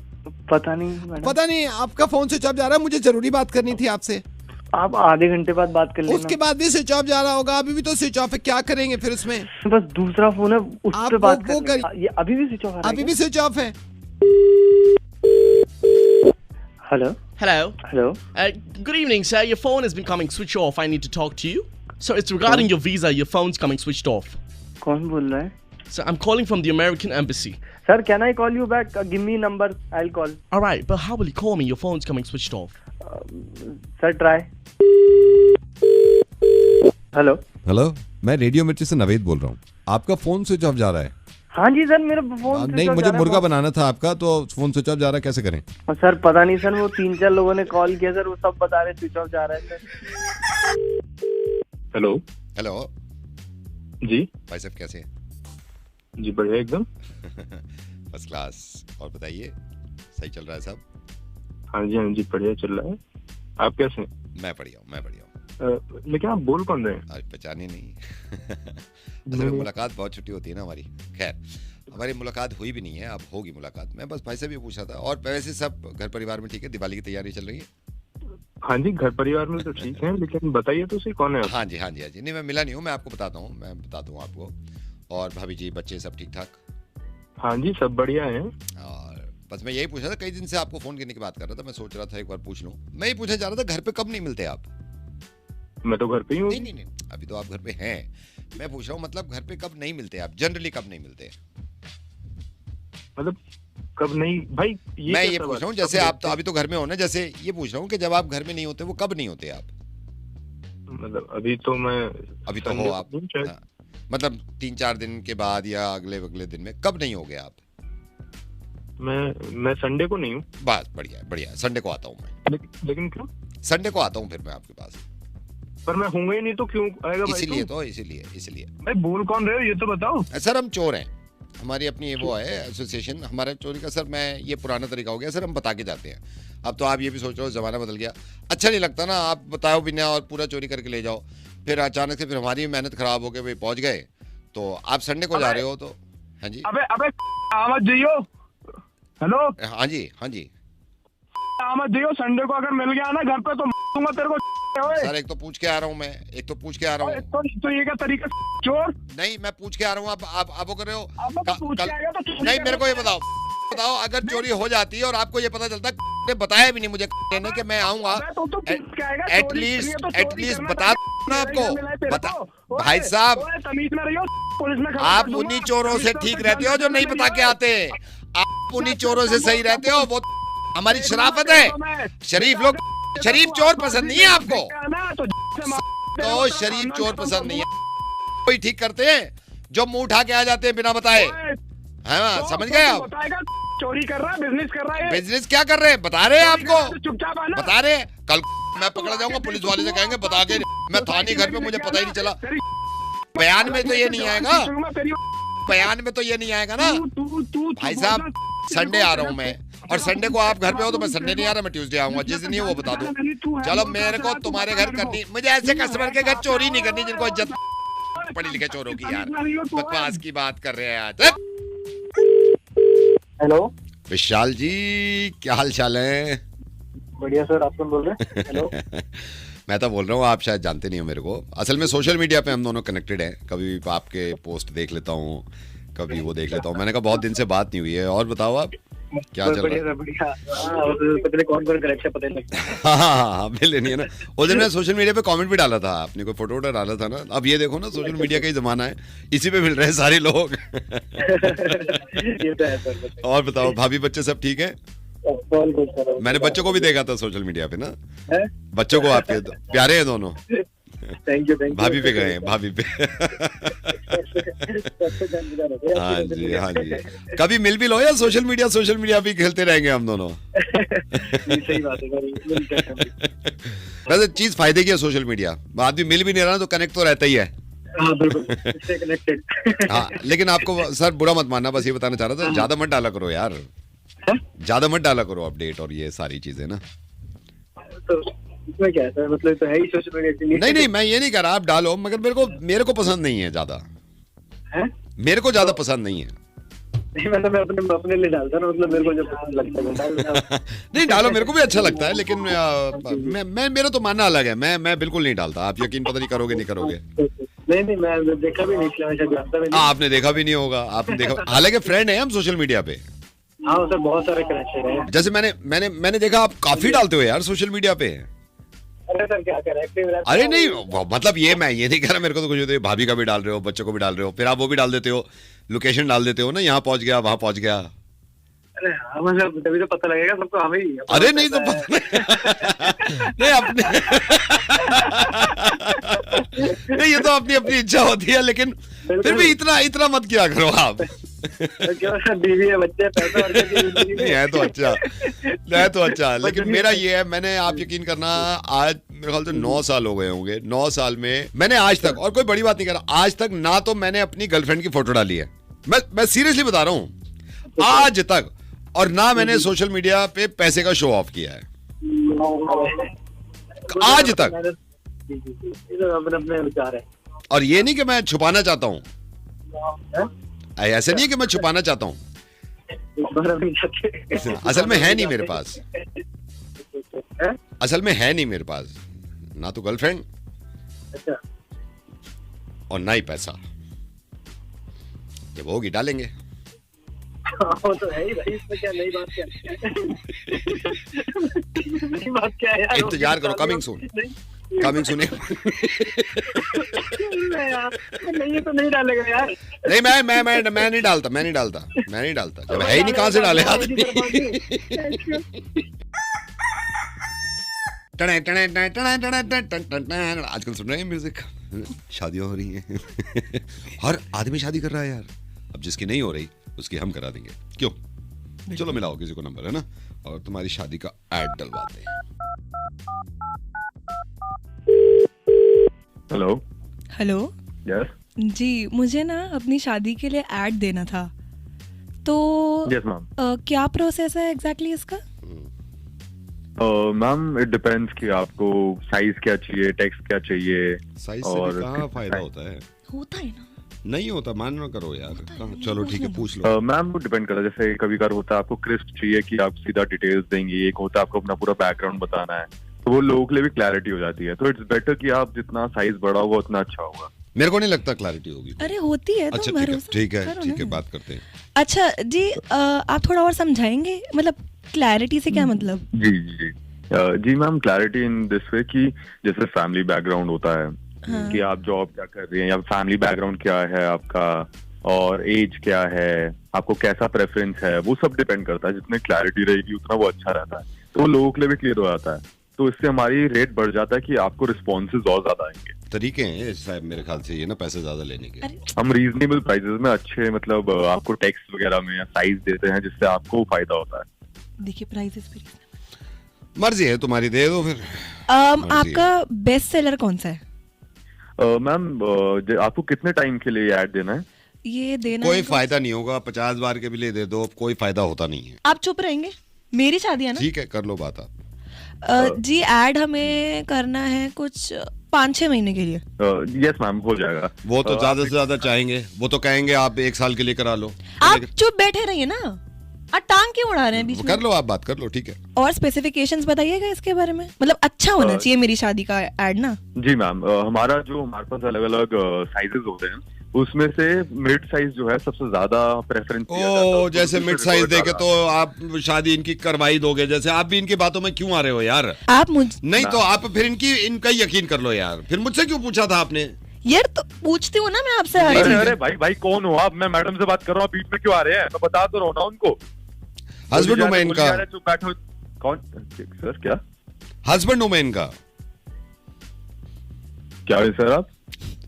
Speaker 10: पता नहीं,
Speaker 8: पता नहीं, आपका फोन स्विच ऑफ जा रहा है। मुझे जरूरी बात करनी थी आपसे।
Speaker 10: आप आधे घंटे बाद बात कर लेना।
Speaker 8: उसके बाद भी स्विच ऑफ जा रहा होगा, अभी भी तो स्विच ऑफ है, क्या करेंगे फिर उसमें?
Speaker 10: बस दूसरा फोन है, उस पे बात कर। ये अभी भी स्विच ऑफ है?
Speaker 8: अभी भी स्विच ऑफ है।
Speaker 10: Hello
Speaker 14: Hello.
Speaker 10: Hello.
Speaker 14: Good evening, sir. Your phone has been coming switch off. I need to talk to you. So it's regarding your visa. Your phone's coming switched off.
Speaker 10: कौन बोल रहा है?
Speaker 14: So I'm calling from the American Embassy.
Speaker 10: Sir, can I call you back? Give me number. I'll call.
Speaker 14: All right, but how will you call me? Your phone's coming switched off.
Speaker 10: Sir, try. Hello
Speaker 4: hello, मैं रेडियो मिर्ची से नवेद बोल रहा हूँ। आपका फोन स्विच ऑफ जा रहा है।
Speaker 10: हाँ जी सर, मेरा फोन
Speaker 4: नहीं, मुझे मुर्गा बनाना था आपका, तो फोन स्विच ऑफ जा रहा है, कैसे करें?
Speaker 10: सर पता नहीं सर, वो 3-4 लोगों ने कॉल किया सर, वो सब बता रहे स्विच ऑफ जा रहा है सर।
Speaker 15: हेलो
Speaker 9: हेलो
Speaker 15: जी
Speaker 9: भाई साहब, कैसे हैं?
Speaker 15: जी बढ़िया एकदम।
Speaker 9: First class. और बताइए, सही चल रहा है सब?
Speaker 15: हाँ जी बढ़िया चल रहा है। आप कैसे हैं?
Speaker 9: मैं बढ़िया हूँ, मैं बढ़िया हूँ।
Speaker 15: लेकिन आप बोल कौन रहे हैं?
Speaker 9: आज पहचाने नहीं। असल में मुलाकात बहुत छुट्टी होती है ना हमारी। खैर, हमारी मुलाकात हुई भी नहीं है, अब होगी मुलाकात। मैं बस भाई से भी पूछा था। और वैसे सब घर परिवार में ठीक है? दिवाली की तैयारी चल रही है?
Speaker 15: हाँ जी, घर परिवार में तो ठीक है, लेकिन बताइए तो सही कौन है?
Speaker 9: हाँ जी नहीं, मैं मिला नहीं हूँ, मैं आपको बताता हूँ, मैं बता दूँ आपको। और भाभी जी, बच्चे सब ठीक ठाक?
Speaker 15: हाँ जी, सब बढ़िया है।
Speaker 9: और बस मैं यही पूछा था, कई दिन से आपको फोन करने की बात कर रहा था, मैं सोच रहा था एक बार पूछ लूँ। मैं ही पूछना चाह रहा था, घर पे कब नहीं मिलते आप?
Speaker 15: मैं तो घर पे ही हूँ।
Speaker 9: नहीं, अभी तो आप घर पे हैं। मैं पूछ रहा हूँ, मतलब घर पे कब नहीं मिलते आप? जनरली कब नहीं मिलते?
Speaker 15: मतलब कब नहीं भाई?
Speaker 9: मैं ये पूछ रहा हूँ, जैसे आप तो अभी तो घर में हो ना, जैसे ये पूछ रहा हूँ कि जब आप घर में नहीं होते, वो कब नहीं होते आप?
Speaker 15: मतलब अभी तो
Speaker 9: हो आप, मतलब 3-4 दिन के बाद या अगले दिन में कब नहीं हो गए आप?
Speaker 15: मैं संडे को नहीं हूँ।
Speaker 9: बस बढ़िया, संडे को आता हूँ मैं।
Speaker 15: लेकिन क्यों?
Speaker 9: संडे को आता हूँ फिर मैं आपके पास।
Speaker 15: पर मैं होऊंगा ही नहीं तो क्यों आएगा भाई?
Speaker 9: इसीलिए
Speaker 15: भाई बोल कौन रहे हो ये तो बताओ।
Speaker 9: सर हम चोर हैं, हमारी अपनी वो है एसोसिएशन, हमारा चोरी का सर, मैं ये पुराना तरीका हो गया सर, हम बता के जाते हैं। अब तो आप ये भी सोच रहे हो जमाना बदल गया, अच्छा नहीं लगता ना, आप बताओ बिना और पूरा चोरी करके ले जाओ, फिर अचानक से फिर हमारी मेहनत खराब हो गई, भाई पहुंच गए तो आप संडे को जा रहे हो तो। हाँ जी,
Speaker 15: अबे आवाज जियो। हेलो,
Speaker 9: हाँ जी
Speaker 15: आवाज जियो। संडे को अगर मिल गया ना घर पे तो दूंगा तेरे को।
Speaker 9: सर एक तो पूछ के आ रहा हूँ मैं,
Speaker 15: तो ये क्या तरीका चोर?
Speaker 9: नहीं, मैं पूछ के आ रहा हूँ, आप वो कर रहे हो।
Speaker 15: नहीं,
Speaker 9: मेरे को ये बताओ, अगर चोरी हो जाती है और आपको ये पता चलता, बताया भी नहीं मुझे कि मैं आऊंगा, एटलीस्ट बता ना आपको। भाई साहब, आप उन्हीं चोरों से ठीक रहते हो जो नहीं बता के आते, आप उन्हीं चोरों से सही रहते हो, वो हमारी शराफत है। शरीफ चोर पसंद नहीं है आपको, तो शरीफ चोर पसंद नहीं है। कोई ठीक करते हैं जो मुंह उठा के आ जाते हैं बिना बताए। हाँ, समझ गए आप?
Speaker 15: चोरी कर रहा है, बिजनेस कर रहा है।
Speaker 9: बिजनेस क्या कर रहे हैं? बता रहे हैं आपको, बता रहे हैं। कल मैं पकड़ा जाऊंगा, पुलिस वाले से कहेंगे बता के मैं था नहीं घर पे, मुझे पता ही नहीं चला। बयान में तो ये नहीं आएगा, बयान में तो ये नहीं आएगा ना। भाई साहब, संडे आ रहा हूँ मैं, और संडे को आप घर पे हो तो मैं संडे नहीं आ रहा, मैं ट्यूसडे आऊंगा। जिस दिन ही वो बता दो। चलो, मेरे को तुम्हारे घर करनी, मुझे ऐसे कस्टमर के घर चोरी नहीं करनी जिनको इज्जत पढ़ी लिखे चोरों की। यार बकवास की बात कर रहे हैं आज।
Speaker 10: हेलो
Speaker 9: विशाल जी, क्या हाल चाल है?
Speaker 10: बढ़िया सर, आप कौन बोल रहे हैं? हेलो
Speaker 9: मैं तो बोल रहा हूँ, आप शायद जानते नहीं हो मेरे को। असल में सोशल मीडिया पे हम दोनों कनेक्टेड हैं, कभी आपके पोस्ट देख लेता हूँ, कभी वो देख लेता हूँ। मैंने कहा बहुत दिन से बात नहीं हुई है। और बताओ आप क्या चल रहा है?
Speaker 10: बढ़िया कौन कौन करेक्शन पता नहीं लगता।
Speaker 9: हाँ मिले नहीं है ना। उस दिन मैं सोशल मीडिया पे कमेंट भी डाला था, आपने कोई फोटो वोटो डाला था ना। अब ये देखो ना, सोशल मीडिया का ही जमाना है, इसी पे मिल रहे हैं सारे लोग।
Speaker 10: ये तो है सर।
Speaker 9: और बताओ भाभी बच्चे सब ठीक है? मैंने बच्चों को भी देखा था सोशल मीडिया पे ना, बच्चों को आपके प्यारे हैं दोनों।
Speaker 10: थैंक यू
Speaker 9: भाभी पे गए हैं, भाभी पे। हाँ जी हाँ जी। कभी मिल भी लो या सोशल मीडिया भी खेलते रहेंगे हम दोनों।
Speaker 10: सही बात है।
Speaker 9: वैसे चीज फायदे की है सोशल मीडिया, आदमी मिल भी नहीं रहा तो कनेक्ट तो रहता ही है।
Speaker 10: हाँ बिल्कुल कनेक्टेड।
Speaker 9: हाँ लेकिन आपको सर बुरा मत मानना, बस ये बताना चाह रहा था, ज्यादा मत डाला करो यार, ज्यादा मत डाला करो अपडेट और ये सारी चीजें ना।
Speaker 10: इसमें क्या है मतलब तो है ही सोशल मीडिया।
Speaker 9: नहीं मैं ये नहीं कह रहा आप डालो, मगर मेरे को पसंद नहीं है ज्यादा। मेरे को ज्यादा पसंद नहीं है।
Speaker 10: नहीं मतलब मैं अपने लिए डालता ना, मतलब मेरे को जो पसंद लगता है
Speaker 9: नहीं डालो, मेरे को भी अच्छा लगता है, लेकिन मैं मेरा तो मानना अलग है। मैं बिल्कुल नहीं डालता, आप यकीन पता नहीं करोगे नहीं करोगे।
Speaker 10: नहीं मैं देखा भी नहीं।
Speaker 9: आपने देखा भी नहीं होगा, आपने देखा, हालांकि फ्रेंड है हम सोशल मीडिया पे।
Speaker 10: हाँ सर बहुत सारे कनेक्शन है।
Speaker 9: जैसे मैंने देखा आप काफी डालते हो यार सोशल मीडिया पे।
Speaker 10: अरे सर क्या करें,
Speaker 9: अरे नहीं मतलब मैं ये नहीं कह रहा, मेरे को तो कुछ होता है, भाभी का भी डाल रहे हो, बच्चों को भी डाल रहे हो, फिर आप वो भी डाल देते हो, लोकेशन डाल देते हो ना, यहाँ पहुंच गया वहां पहुंच गया।
Speaker 10: अरे हाँ मतलब तभी तो पता लगेगा सबको हमें ही।
Speaker 9: अरे नहीं तो पता नहीं अपने नहीं, ये तो अपनी इच्छा होती है, लेकिन फिर भी इतना मत किया करो आप।
Speaker 10: बीवी है, बच्चे, पैसा और
Speaker 9: नहीं है तो अच्छा लेकिन मेरा ये है, मैंने आप यकीन करना आज मेरे ख्याल से 9 साल हो गए होंगे। 9 साल में मैंने आज तक, और कोई बड़ी बात नहीं कर रहा, आज तक ना तो मैंने अपनी गर्लफ्रेंड की फोटो डाली है, मैं सीरियसली बता रहा हूँ, आज तक, और ना मैंने सोशल मीडिया पे पैसे का शो ऑफ किया है आज तक।
Speaker 10: अपने विचार है,
Speaker 9: और ये नहीं कि मैं छुपाना चाहता हूँ, ऐसे नहीं है कि मैं छुपाना चाहता हूँ, असल में है नहीं मेरे पास, असल में है नहीं मेरे पास ना तो गर्लफ्रेंड और ना ही पैसा। जब होगी डालेंगे।
Speaker 10: वो तो है ही भाई, इसमें क्या नई बात क्या नई बात क्या है यार,
Speaker 9: इंतजार करो, कमिंग सून नहीं
Speaker 10: तो नहीं डालेगा यार।
Speaker 9: नहीं मैं नहीं डालता जब है ही नहीं, कहां से डाले आदमी। आजकल सुन रहे हैं म्यूजिक, शादियां हो रही हैं। हर आदमी शादी कर रहा है यार, अब जिसकी नहीं हो रही उसकी हम करा देंगे, क्यों? चलो मिलाओ किसी को नंबर, है ना, और तुम्हारी शादी का ऐड डलवाते हैं।
Speaker 16: हेलो
Speaker 10: यस
Speaker 16: जी, मुझे ना अपनी शादी के लिए ऐड देना था, तो
Speaker 17: यस मैम।
Speaker 16: क्या प्रोसेस है एग्जैक्टली इसका?
Speaker 17: मैम इट डिपेंड्स कि आपको साइज क्या चाहिए, टेक्स्ट क्या चाहिए,
Speaker 9: साइज से भी कहाँ फायदा होता है
Speaker 16: ना,
Speaker 9: नहीं होता, मान ना करो यार। चलो ठीक है, पूछ लो।
Speaker 17: मैम वो डिपेंड करता है, जैसे कभी कभार होता है आपको क्रिस्प चाहिए कि आप सीधा डिटेल्स देंगे, एक होता है आपको अपना पूरा बैकग्राउंड बताना है, तो वो लोगों के लिए भी क्लैरिटी हो जाती है, तो इट्स बेटर कि आप जितना साइज बड़ा होगा उतना अच्छा होगा।
Speaker 9: मेरे को नहीं लगता क्लैरिटी होगी।
Speaker 16: अरे होती है,
Speaker 9: अच्छा ठीक है बात करते हैं।
Speaker 16: अच्छा जी, आप थोड़ा और समझाएंगे, मतलब क्लैरिटी से क्या मतलब?
Speaker 17: जी ma'am, clarity in this way कि जैसे फैमिली बैकग्राउंड होता है,
Speaker 16: हाँ।
Speaker 17: कि आप जॉब क्या कर रही हैं, या फैमिली बैकग्राउंड क्या है आपका, और एज क्या है, आपको कैसा प्रेफरेंस है, वो सब डिपेंड करता है। जितनी क्लैरिटी रहेगी उतना वो अच्छा रहता है, तो लोगों के लिए भी क्लियर हो जाता है, तो इससे हमारी रेट बढ़ जाता है कि आपको रिस्पॉन्सेज और ज्यादा आएंगे।
Speaker 9: तरीके हैं साहब मेरे ख्याल से ये ना, पैसे ज्यादा लेने के।
Speaker 17: हम रीजनेबल प्राइसेस में अच्छे, मतलब आपको टेक्स्ट वगैरह में या साइज देते हैं, जिससे आपको फायदा होता है।
Speaker 16: देखिए प्राइसेस भी
Speaker 9: मर्जी है तुम्हारी, दे दो फिर।
Speaker 16: आपका बेस्ट सेलर कौन सा है?
Speaker 17: मैम आपको कितने टाइम के लिए ऐड देना है?
Speaker 16: ये देना
Speaker 9: कोई फायदा नहीं होगा, 50 बार के भी ले दे दो, कोई फायदा होता नहीं है।
Speaker 16: आप चुप रहेंगे? मेरी शादी है ना।
Speaker 9: ठीक है, कर लो बात आप।
Speaker 16: जी ऐड हमें करना है कुछ 5-6 महीने के लिए।
Speaker 17: यस मैम, हो जाएगा।
Speaker 9: वो तो ज्यादा से ज्यादा चाहेंगे, वो तो कहेंगे आप 1 साल के लिए करा लो।
Speaker 16: आप चुप बैठे रहिए ना, आप टांग क्यों उड़ा रहे हैं बीच में?
Speaker 9: कर लो, आप बात कर लो, ठीक है।
Speaker 16: और स्पेसिफिकेशंस बताइएगा इसके बारे में, मतलब अच्छा होना चाहिए मेरी शादी का ऐड ना।
Speaker 17: जी मैम, हमारे पास अलग अलग साइजेस होते हैं, उसमें से मिड साइज जो है सबसे ज्यादा प्रेफरेंस दिया जाता है।
Speaker 9: जैसे मिड साइज देके तो आप शादी इनकी करवाई दोगे, जैसे आप भी इनकी बातों में क्यों आ रहे हो यार?
Speaker 16: आप
Speaker 9: नहीं तो आप फिर इनका यकीन कर लो यार, फिर मुझसे क्यों पूछा था आपने?
Speaker 16: यार तो पूछती हूँ ना मैं आपसे।
Speaker 17: अरे भाई कौन हो आप? मैं मैडम से बात कर रहा हूँ, बीच में क्यों आ रहे हैं? मैं बता तो रहा हूँ ना उनको।
Speaker 9: हस्बैंड हूँ मैं इनका।
Speaker 17: चुप बैठो। कौन सर? क्या
Speaker 9: हस्बैंड हूँ मैं इनका।
Speaker 17: क्या है सर आप?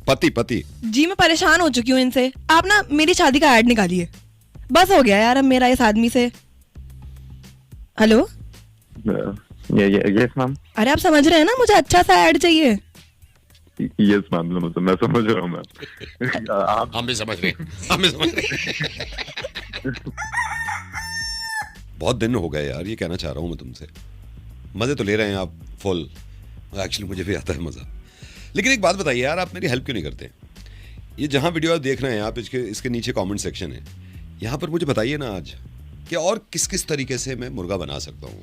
Speaker 9: पति।
Speaker 16: जी मैं परेशान हो चुकी हूँ इनसे। आप ना मेरी शादी का ऐड निकालिए, बस हो गया यार अब मेरा इस आदमी से। Hello
Speaker 17: yes ma'am.
Speaker 16: अरे आप समझ रहे हैं ना, मुझे अच्छा सा ऐड चाहिए।
Speaker 17: यस मैम मैं समझ रहा हूँ मैम।
Speaker 9: हम भी समझ रहे हैं। बहुत दिन हो गए यार, ये कहना चाह रहा हूँ मैं तुमसे। मजे तो ले रहे हैं आप फुल, एक्चुअली मुझे भी आता है मजा। लेकिन एक बात बताइए यार, आप मेरी हेल्प क्यों नहीं करते? ये जहाँ वीडियो देख रहे हैं आप, इसके नीचे कमेंट सेक्शन है, यहाँ पर मुझे बताइए ना आज कि और किस किस तरीके से मैं मुर्गा बना सकता हूँ।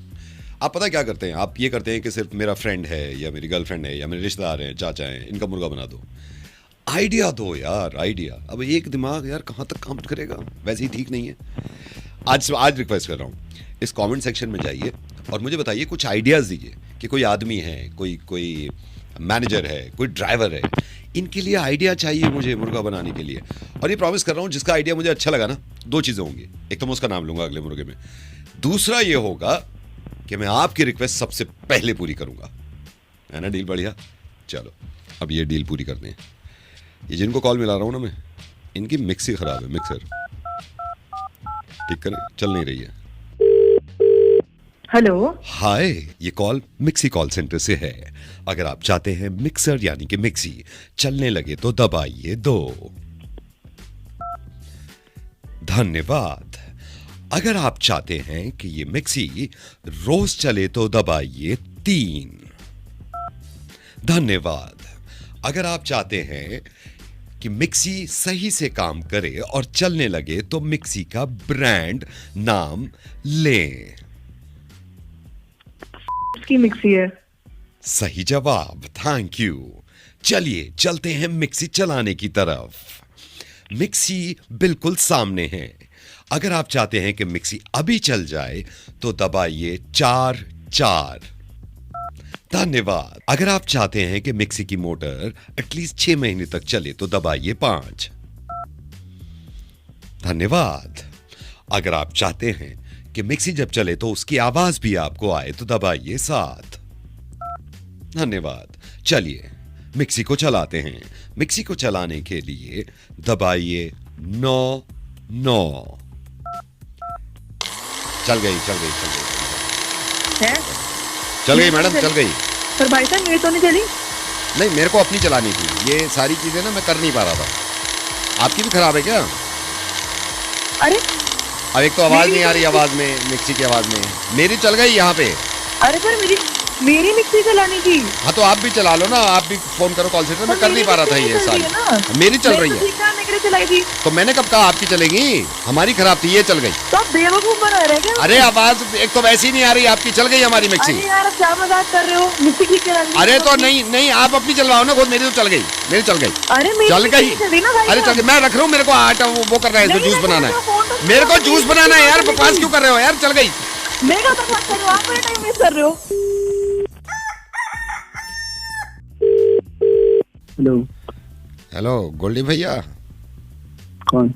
Speaker 9: आप पता क्या करते हैं? आप ये करते हैं कि सिर्फ मेरा फ्रेंड है या मेरी गर्लफ्रेंड है या मेरे रिश्तेदार हैं, चाचा हैं, इनका मुर्गा बना दो। आइडिया दो यार, आइडिया। अब एक दिमाग यार कहाँ तक काम करेगा? वैसे ही ठीक नहीं है। आज रिक्वेस्ट कर रहा हूँ, इस कमेंट सेक्शन में जाइए और मुझे बताइए, कुछ आइडियाज़ दीजिए कि कोई आदमी है, कोई मैनेजर है, कोई ड्राइवर है, इनके लिए आइडिया चाहिए मुझे मुर्गा बनाने के लिए। और ये प्रॉमिस कर रहा हूँ, जिसका आइडिया मुझे अच्छा लगा ना, दो चीज़ें होंगी। एक तो मैं उसका नाम लूँगा अगले मुर्गे में, दूसरा ये होगा कि मैं आपकी रिक्वेस्ट सबसे पहले पूरी करूँगा। है ना डील बढ़िया? चलो अब ये डील पूरी करते हैं। ये जिनको कॉल मिला रहा हूँ ना मैं, इनकी मिक्सी ख़राब है, मिक्सर ठीक करें, चल नहीं रही है।
Speaker 12: हेलो
Speaker 9: हाय, ये कॉल मिक्सी कॉल सेंटर से है। अगर आप चाहते हैं मिक्सर यानी कि मिक्सी चलने लगे तो दबाइए 2। धन्यवाद। अगर आप चाहते हैं कि ये मिक्सी रोज चले तो दबाइए 3। धन्यवाद। अगर आप चाहते हैं कि मिक्सी सही से काम करे और चलने लगे तो मिक्सी का ब्रांड नाम लें।
Speaker 12: की मिक्सी है।
Speaker 9: सही जवाब, थैंक यू। चलिए चलते हैं मिक्सी चलाने की तरफ। मिक्सी बिल्कुल सामने है। अगर आप चाहते हैं कि मिक्सी अभी चल जाए तो दबाइए 4। धन्यवाद। अगर आप चाहते हैं कि मिक्सी की मोटर एटलीस्ट 6 महीने तक चले तो दबाइए 5। धन्यवाद। अगर आप चाहते हैं कि मिक्सी जब चले तो उसकी आवाज भी आपको आए तो दबाइए 7। धन्यवाद। चलिए मिक्सी को चलाते हैं। मिक्सी को चलाने के लिए दबाइए 9। चल गई मैडम, चल गई।
Speaker 12: पर भाई साहब मेरी तो नहीं चली।
Speaker 9: नहीं, मेरे को अपनी चलानी थी। ये सारी चीजें ना मैं कर नहीं पा रहा था। आपकी भी खराब है क्या?
Speaker 12: अरे
Speaker 9: अब एक तो आवाज नहीं आ रही, आवाज में मिक्सी की आवाज में। मेरी चल गई यहाँ पे।
Speaker 12: अरे सर मेरी मिक्सी चलानी थी।
Speaker 9: हाँ तो आप भी चला लो ना, आप भी फोन करो कॉल सेंटर। मैं कर नहीं पा रहा था ये सारी। मेरी चल रही है।
Speaker 12: चलाई थी
Speaker 9: तो मैंने कब कहा आपकी चलेगी? हमारी खराब थी, ये चल गई।
Speaker 12: तो आप बेवकूफ बना रहे हैं क्या?
Speaker 9: अरे आवाज एक तो वैसी नहीं आ रही, आपकी चल गई हमारी मिक्सी।
Speaker 12: अरे यार क्या मजाक कर रहे हो? मिक्सी ठीक चलानी।
Speaker 9: अरे तो नहीं आप अपनी चलवाओ ना खुद। मेरी तो चल गई।
Speaker 12: अरे
Speaker 9: चल गई। अरे चल गई। मैं रख रहा हूँ, मेरे को आटा वो करना है, जूस बनाना है। मेरे को जूस बनाना है यार। बकवास क्यों कर रहे हो यार? चल गई।
Speaker 12: मैं क्या बकवास कर रहा हूँ? आप मेरा टाइम वेस्ट कर रहे हो।
Speaker 3: हेलो गोल्डी भैया।
Speaker 18: कौन?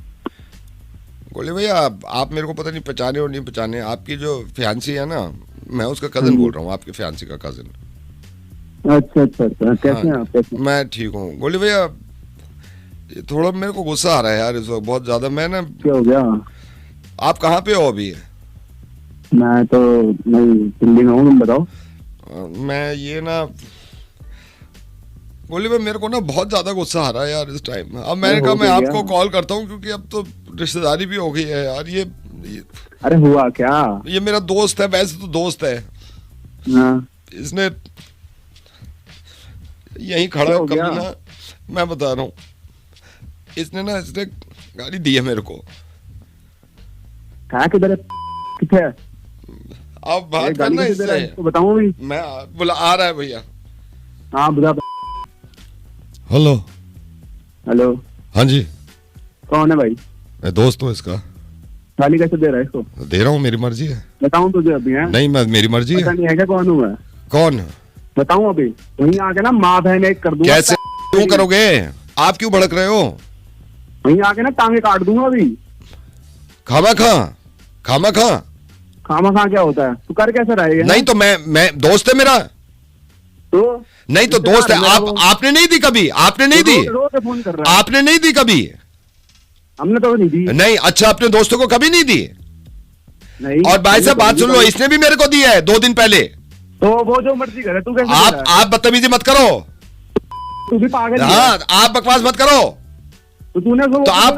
Speaker 3: गोल्डी भैया, आप मेरे को पता नहीं पहचाने और नहीं पहचाने। आपकी जो फियांसी है ना, मैं उसका कजन बोल रहा हूँ, आपकी फियांसी का कजन।
Speaker 18: अच्छा कैसे हैं आप?
Speaker 3: मैं ठीक हूँ गोल्डी भैया। थोड़ा मेरे को गुस्सा आ रहा है यार इस वक्त, बहुत ज्यादा। मैं ना,
Speaker 18: क्या हो गया?
Speaker 3: आप कहाँ पे हो अभी?
Speaker 18: मैं दिल्ली में हूँ। तुम बताओ।
Speaker 3: मैं ये ना गोली भाई, मेरे को ना बहुत ज्यादा गुस्सा आ रहा है यार इस टाइम। अब मैंने कहा मैं आपको कॉल करता हूँ, क्योंकि अब तो रिश्तेदारी भी हो गई है यार। ये
Speaker 18: अरे हुआ क्या?
Speaker 3: ये मेरा दोस्त है, वैसे तो दोस्त है। इसने यहीं खड़ा है कमीना, मैं बता रहा हूँ। इसने गाड़ी दी है मेरे को।
Speaker 18: कहाँ किधर है?
Speaker 3: आप बात करना इससे।
Speaker 18: बताऊँ
Speaker 3: मैं बोला आ रहा है भैया।
Speaker 18: हाँ बुला।
Speaker 3: हेलो।
Speaker 18: हेलो।
Speaker 3: हाँ जी।
Speaker 18: कौन है भाई?
Speaker 9: मैं दोस्त हूँ इसका।
Speaker 18: गाली कैसे दे रहा है इसको?
Speaker 9: दे रहा हूँ, मेरी मर्जी है।
Speaker 18: बताऊं तुझे अभी? है
Speaker 9: नहीं, मैं मेरी मर्जी
Speaker 18: पता
Speaker 9: है।
Speaker 18: नहीं है क्या कौन हूँ मैं?
Speaker 9: कौन?
Speaker 18: बताऊं अभी? वहीं आके ना माँ बहन एक कर दूंगा।
Speaker 9: कैसे क्यों करोगे? आप क्यों भड़क रहे हो?
Speaker 18: वहीं आके ना टांगे काट दूंगा अभी।
Speaker 9: खामा खा
Speaker 18: क्या होता है? तू कर कैसे रहेगा?
Speaker 9: नहीं तो मैं दोस्त है मेरा।
Speaker 18: तो
Speaker 9: नहीं तो दोस्त है। आपने नहीं दी कभी? आपने नहीं दी?
Speaker 18: फोन कर रहा है।
Speaker 9: आपने नहीं दी कभी?
Speaker 18: हमने तो नहीं दी।
Speaker 9: नहीं, अच्छा, अपने दोस्तों को कभी नहीं दी?
Speaker 18: नहीं।
Speaker 9: और भाई साहब बात सुन लो, इसने भी मेरे को दी है 2 दिन पहले।
Speaker 18: तो वो जो मर्जी करे, तू कैसे?
Speaker 9: आप बदतमीजी मत करो।
Speaker 18: तू भी पागल है।
Speaker 9: हाँ, आप बकवास मत करो।
Speaker 18: तो तूने
Speaker 9: तो आप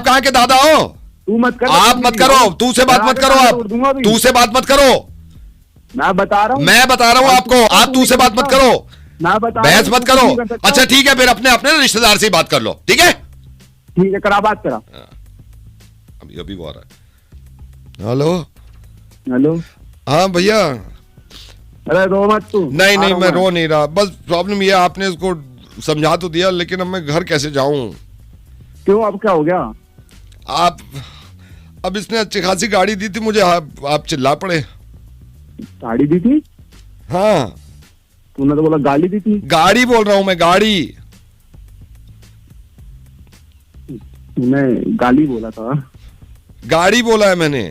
Speaker 9: कहाँ के दादा हो?
Speaker 18: तू मत कर।
Speaker 9: आप मत करो, तू से बात मत करो। आप तू से बात मत करो।
Speaker 18: मैं बता रहा
Speaker 9: हूँ आपको। आप तू से बात मत करो, बहस मत करो। अच्छा ठीक है, फिर अपने रिश्तेदार से ही बात कर लो। ठीक है
Speaker 18: करा बात करा।
Speaker 9: अभी वो आ रहा है। हेलो।
Speaker 18: हाँ
Speaker 9: भैया।
Speaker 18: अरे रो मत तू।
Speaker 9: नहीं मैं रो नहीं रहा। बस प्रॉब्लम ये, आपने इसको समझा तो दिया, लेकिन अब मैं घर कैसे जाऊं?
Speaker 18: क्यों, अब क्या हो गया?
Speaker 9: अब इसने अच्छी खासी गाड़ी दी थी मुझे, आप चिल्ला पड़े।
Speaker 18: गाड़ी दी थी?
Speaker 9: हाँ।
Speaker 18: तूने तो बोला गाली दी थी।
Speaker 9: गाड़ी बोल रहा हूँ मैं, गाड़ी।
Speaker 18: तूने गाली बोला था?
Speaker 9: गाड़ी बोला है मैंने।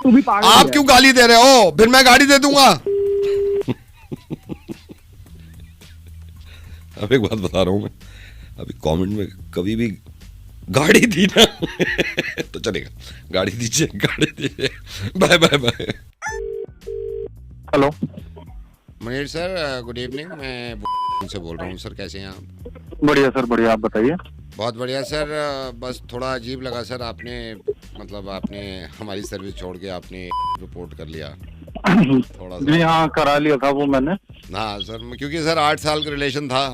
Speaker 18: तू भी पागल।
Speaker 9: आप क्यों गाली दे रहे हो? फिर मैं गाड़ी दे दूंगा। अब एक बात बता रहा हूं मैं, अभी कमेंट में कभी भी गाड़ी दी ना तो चलेगा। गाड़ी दीजिए। Bye bye bye.
Speaker 3: Hello Manish sir, good evening. मैं से बोल रहा हूँ सर, कैसे हैं आप?
Speaker 17: बढ़िया सर, बढ़िया। आप बताइए।
Speaker 3: बहुत बढ़िया सर। बस थोड़ा अजीब लगा सर, आपने हमारी सर्विस छोड़ के आपने रिपोर्ट कर लिया थोड़ा सा।
Speaker 17: जी हाँ, करा लिया था वो मैंने।
Speaker 3: हाँ सर, क्योंकि सर 8 साल का रिलेशन था।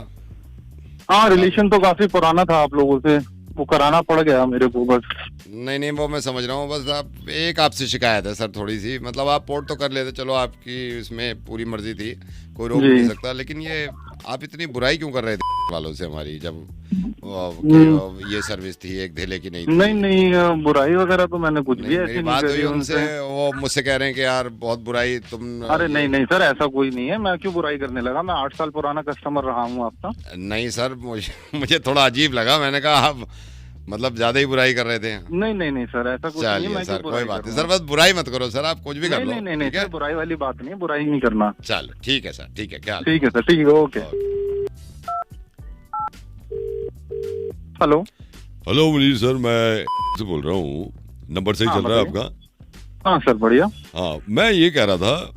Speaker 17: हाँ, रिलेशन तो काफी पुराना था आप लोगों से, वो कराना पड़ गया मेरे को बस।
Speaker 3: नहीं वो मैं समझ रहा हूँ। बस आपसे शिकायत है सर थोड़ी सी। मतलब आप पोर्ट तो कर लेते, चलो आपकी इसमें पूरी मर्जी थी, कोई रोक नहीं सकता, लेकिन ये आप इतनी बुराई क्यों कर रहे थे वालों से हमारी, जब ये सर्विस थी एक धेले की नहीं थी?
Speaker 17: नहीं बुराई वगैरह तो मैंने कुछ भी ऐसी
Speaker 3: बात हुई उनसे, वो मुझसे कह रहे हैं कि यार बहुत बुराई तुम।
Speaker 17: अरे नहीं सर, ऐसा कोई नहीं है। मैं क्यों बुराई करने लगा? मैं 8 साल पुराना कस्टमर रहा हूँ आपका।
Speaker 3: नहीं सर, मुझे थोड़ा अजीब लगा। मैंने कहा आप मतलब ज्यादा ही बुराई कर रहे थे।
Speaker 17: नहीं सर, ऐसा कुछ नहीं है।
Speaker 3: सर कोई बात नहीं सर, बस बुराई मत करो सर, आप कुछ भी कर लो।
Speaker 17: नहीं सर, बुराई वाली बात नहीं है, बुराई नहीं करना।
Speaker 3: चलो ठीक है सर, ठीक है। क्या?
Speaker 17: ठीक है सर, ठीक है, ओके।
Speaker 9: हेलो मनीष सर, मैं से बोल रहा हूँ। नंबर सही चल रहा है आपका?
Speaker 17: हाँ सर, बढ़िया।
Speaker 9: हाँ, मैं ये कह रहा था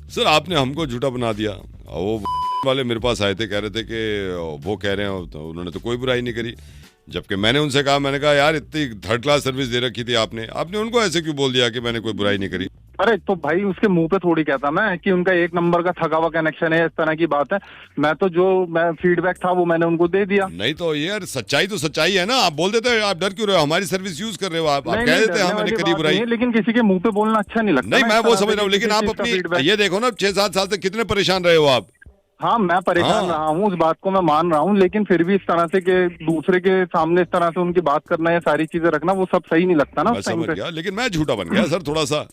Speaker 9: सर, आपने हमको झूठा बना दिया। वो वाले मेरे पास आए थे, कह रहे थे कि वो कह रहे हैं तो उन्होंने तो कोई बुराई नहीं करी, जबकि मैंने उनसे कहा, मैंने कहा यार इतनी 3rd क्लास सर्विस दे रखी थी आपने उनको ऐसे क्यों बोल दिया कि मैंने कोई बुराई नहीं करी?
Speaker 17: अरे तो भाई उसके मुंह पे थोड़ी कहता मैं कि उनका 1 नंबर का थका हुआ कनेक्शन है, इस तरह की बात है। मैं तो जो फीडबैक था वो मैंने उनको दे दिया।
Speaker 9: नहीं तो यार सच्चाई तो सच्चाई है ना, आप बोल देते आप डर क्यों रहे हो? हमारी सर्विस यूज कर रहे हो आप कह देते हैं मैंने करी बुराई।
Speaker 17: लेकिन किसी के मुंह पे बोलना अच्छा नहीं लगता।
Speaker 9: नहीं मैं वो समझ रहा हूँ, लेकिन आप अपनी ये देखो ना, 6-7 साल से कितने परेशान रहे हो आप।
Speaker 17: हाँ, मैं परेशान रहा हूँ, उस बात को मैं मान रहा हूँ, लेकिन फिर भी इस तरह से कि दूसरे के सामने इस तरह से उनकी बात करना या सारी चीजें रखना, वो सब सही नहीं लगता ना।
Speaker 9: मैं समझ गया, लेकिन मैं झूठा बन गया सर थोड़ा सा।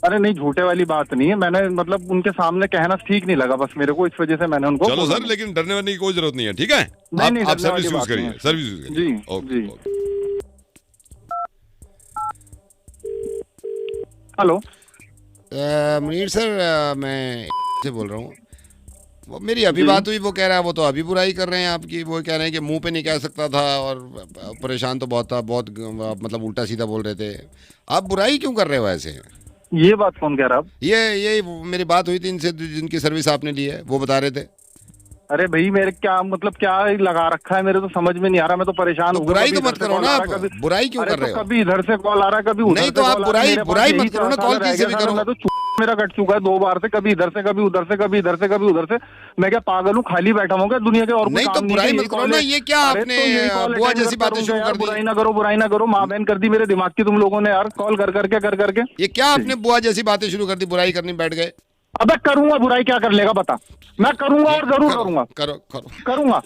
Speaker 17: अरे नहीं, झूठे वाली बात नहीं है। मैंने मतलब उनके सामने कहना ठीक नहीं लगा बस मेरे को, इस वजह से मैंने उनको।
Speaker 9: चलो सर, लेकिन डरने वाली की कोई जरूरत नहीं है, ठीक है? आप सर्विस यूज करिए, सर्विस यूज करिए।
Speaker 17: जी। हेलो
Speaker 3: मनीष सर, मैं से बोल रहा हूँ। वो मेरी अभी बात हुई, वो कह रहा है वो तो अभी बुराई कर रहे हैं आपकी। वो कह रहे हैं कि मुंह पे नहीं कह सकता था और परेशान तो बहुत था, बहुत मतलब उल्टा सीधा बोल रहे थे। आप बुराई क्यों कर रहे हो ऐसे?
Speaker 17: ये बात कौन कह रहा?
Speaker 3: ये मेरी बात हुई थी इनसे, जिनकी सर्विस आपने ली है, वो बता रहे थे।
Speaker 17: अरे भाई मेरे क्या मतलब क्या लगा रखा है, मेरे तो समझ में नहीं आ रहा। मैं तो परेशान हूँ।
Speaker 3: बुराई तो मत करो ना, बुराई क्यों कर रहे हो?
Speaker 17: कभी इधर से कॉल आ रहा है, कभी उधर से।
Speaker 3: नहीं तो आप बुराई मत करो ना, कॉल किसी भी करो।
Speaker 17: मैं तो मेरा कट चुका है 2 बार से, कभी इधर से, कभी उधर से, कभी इधर से, कभी उधर से। मैं क्या पागल हूँ? खाली बैठा हूँ क्या दुनिया के? और
Speaker 3: नहीं तो बुराई मत करो ना। ये क्या आपने बुआ जैसी बातें शुरू कर दी?
Speaker 17: बुराई ना करो, माँ बहन कर दी मेरे दिमाग की तुम लोगों ने यार, कॉल कर करके।
Speaker 3: ये क्या आपने बुआ जैसी बातें शुरू कर दी? बुराई करने बैठ गए।
Speaker 17: अबे करूंगा, बुराई क्या कर लेगा बता? मैं करूंगा और जरूर करूंगा।
Speaker 3: करो
Speaker 17: करूंगा।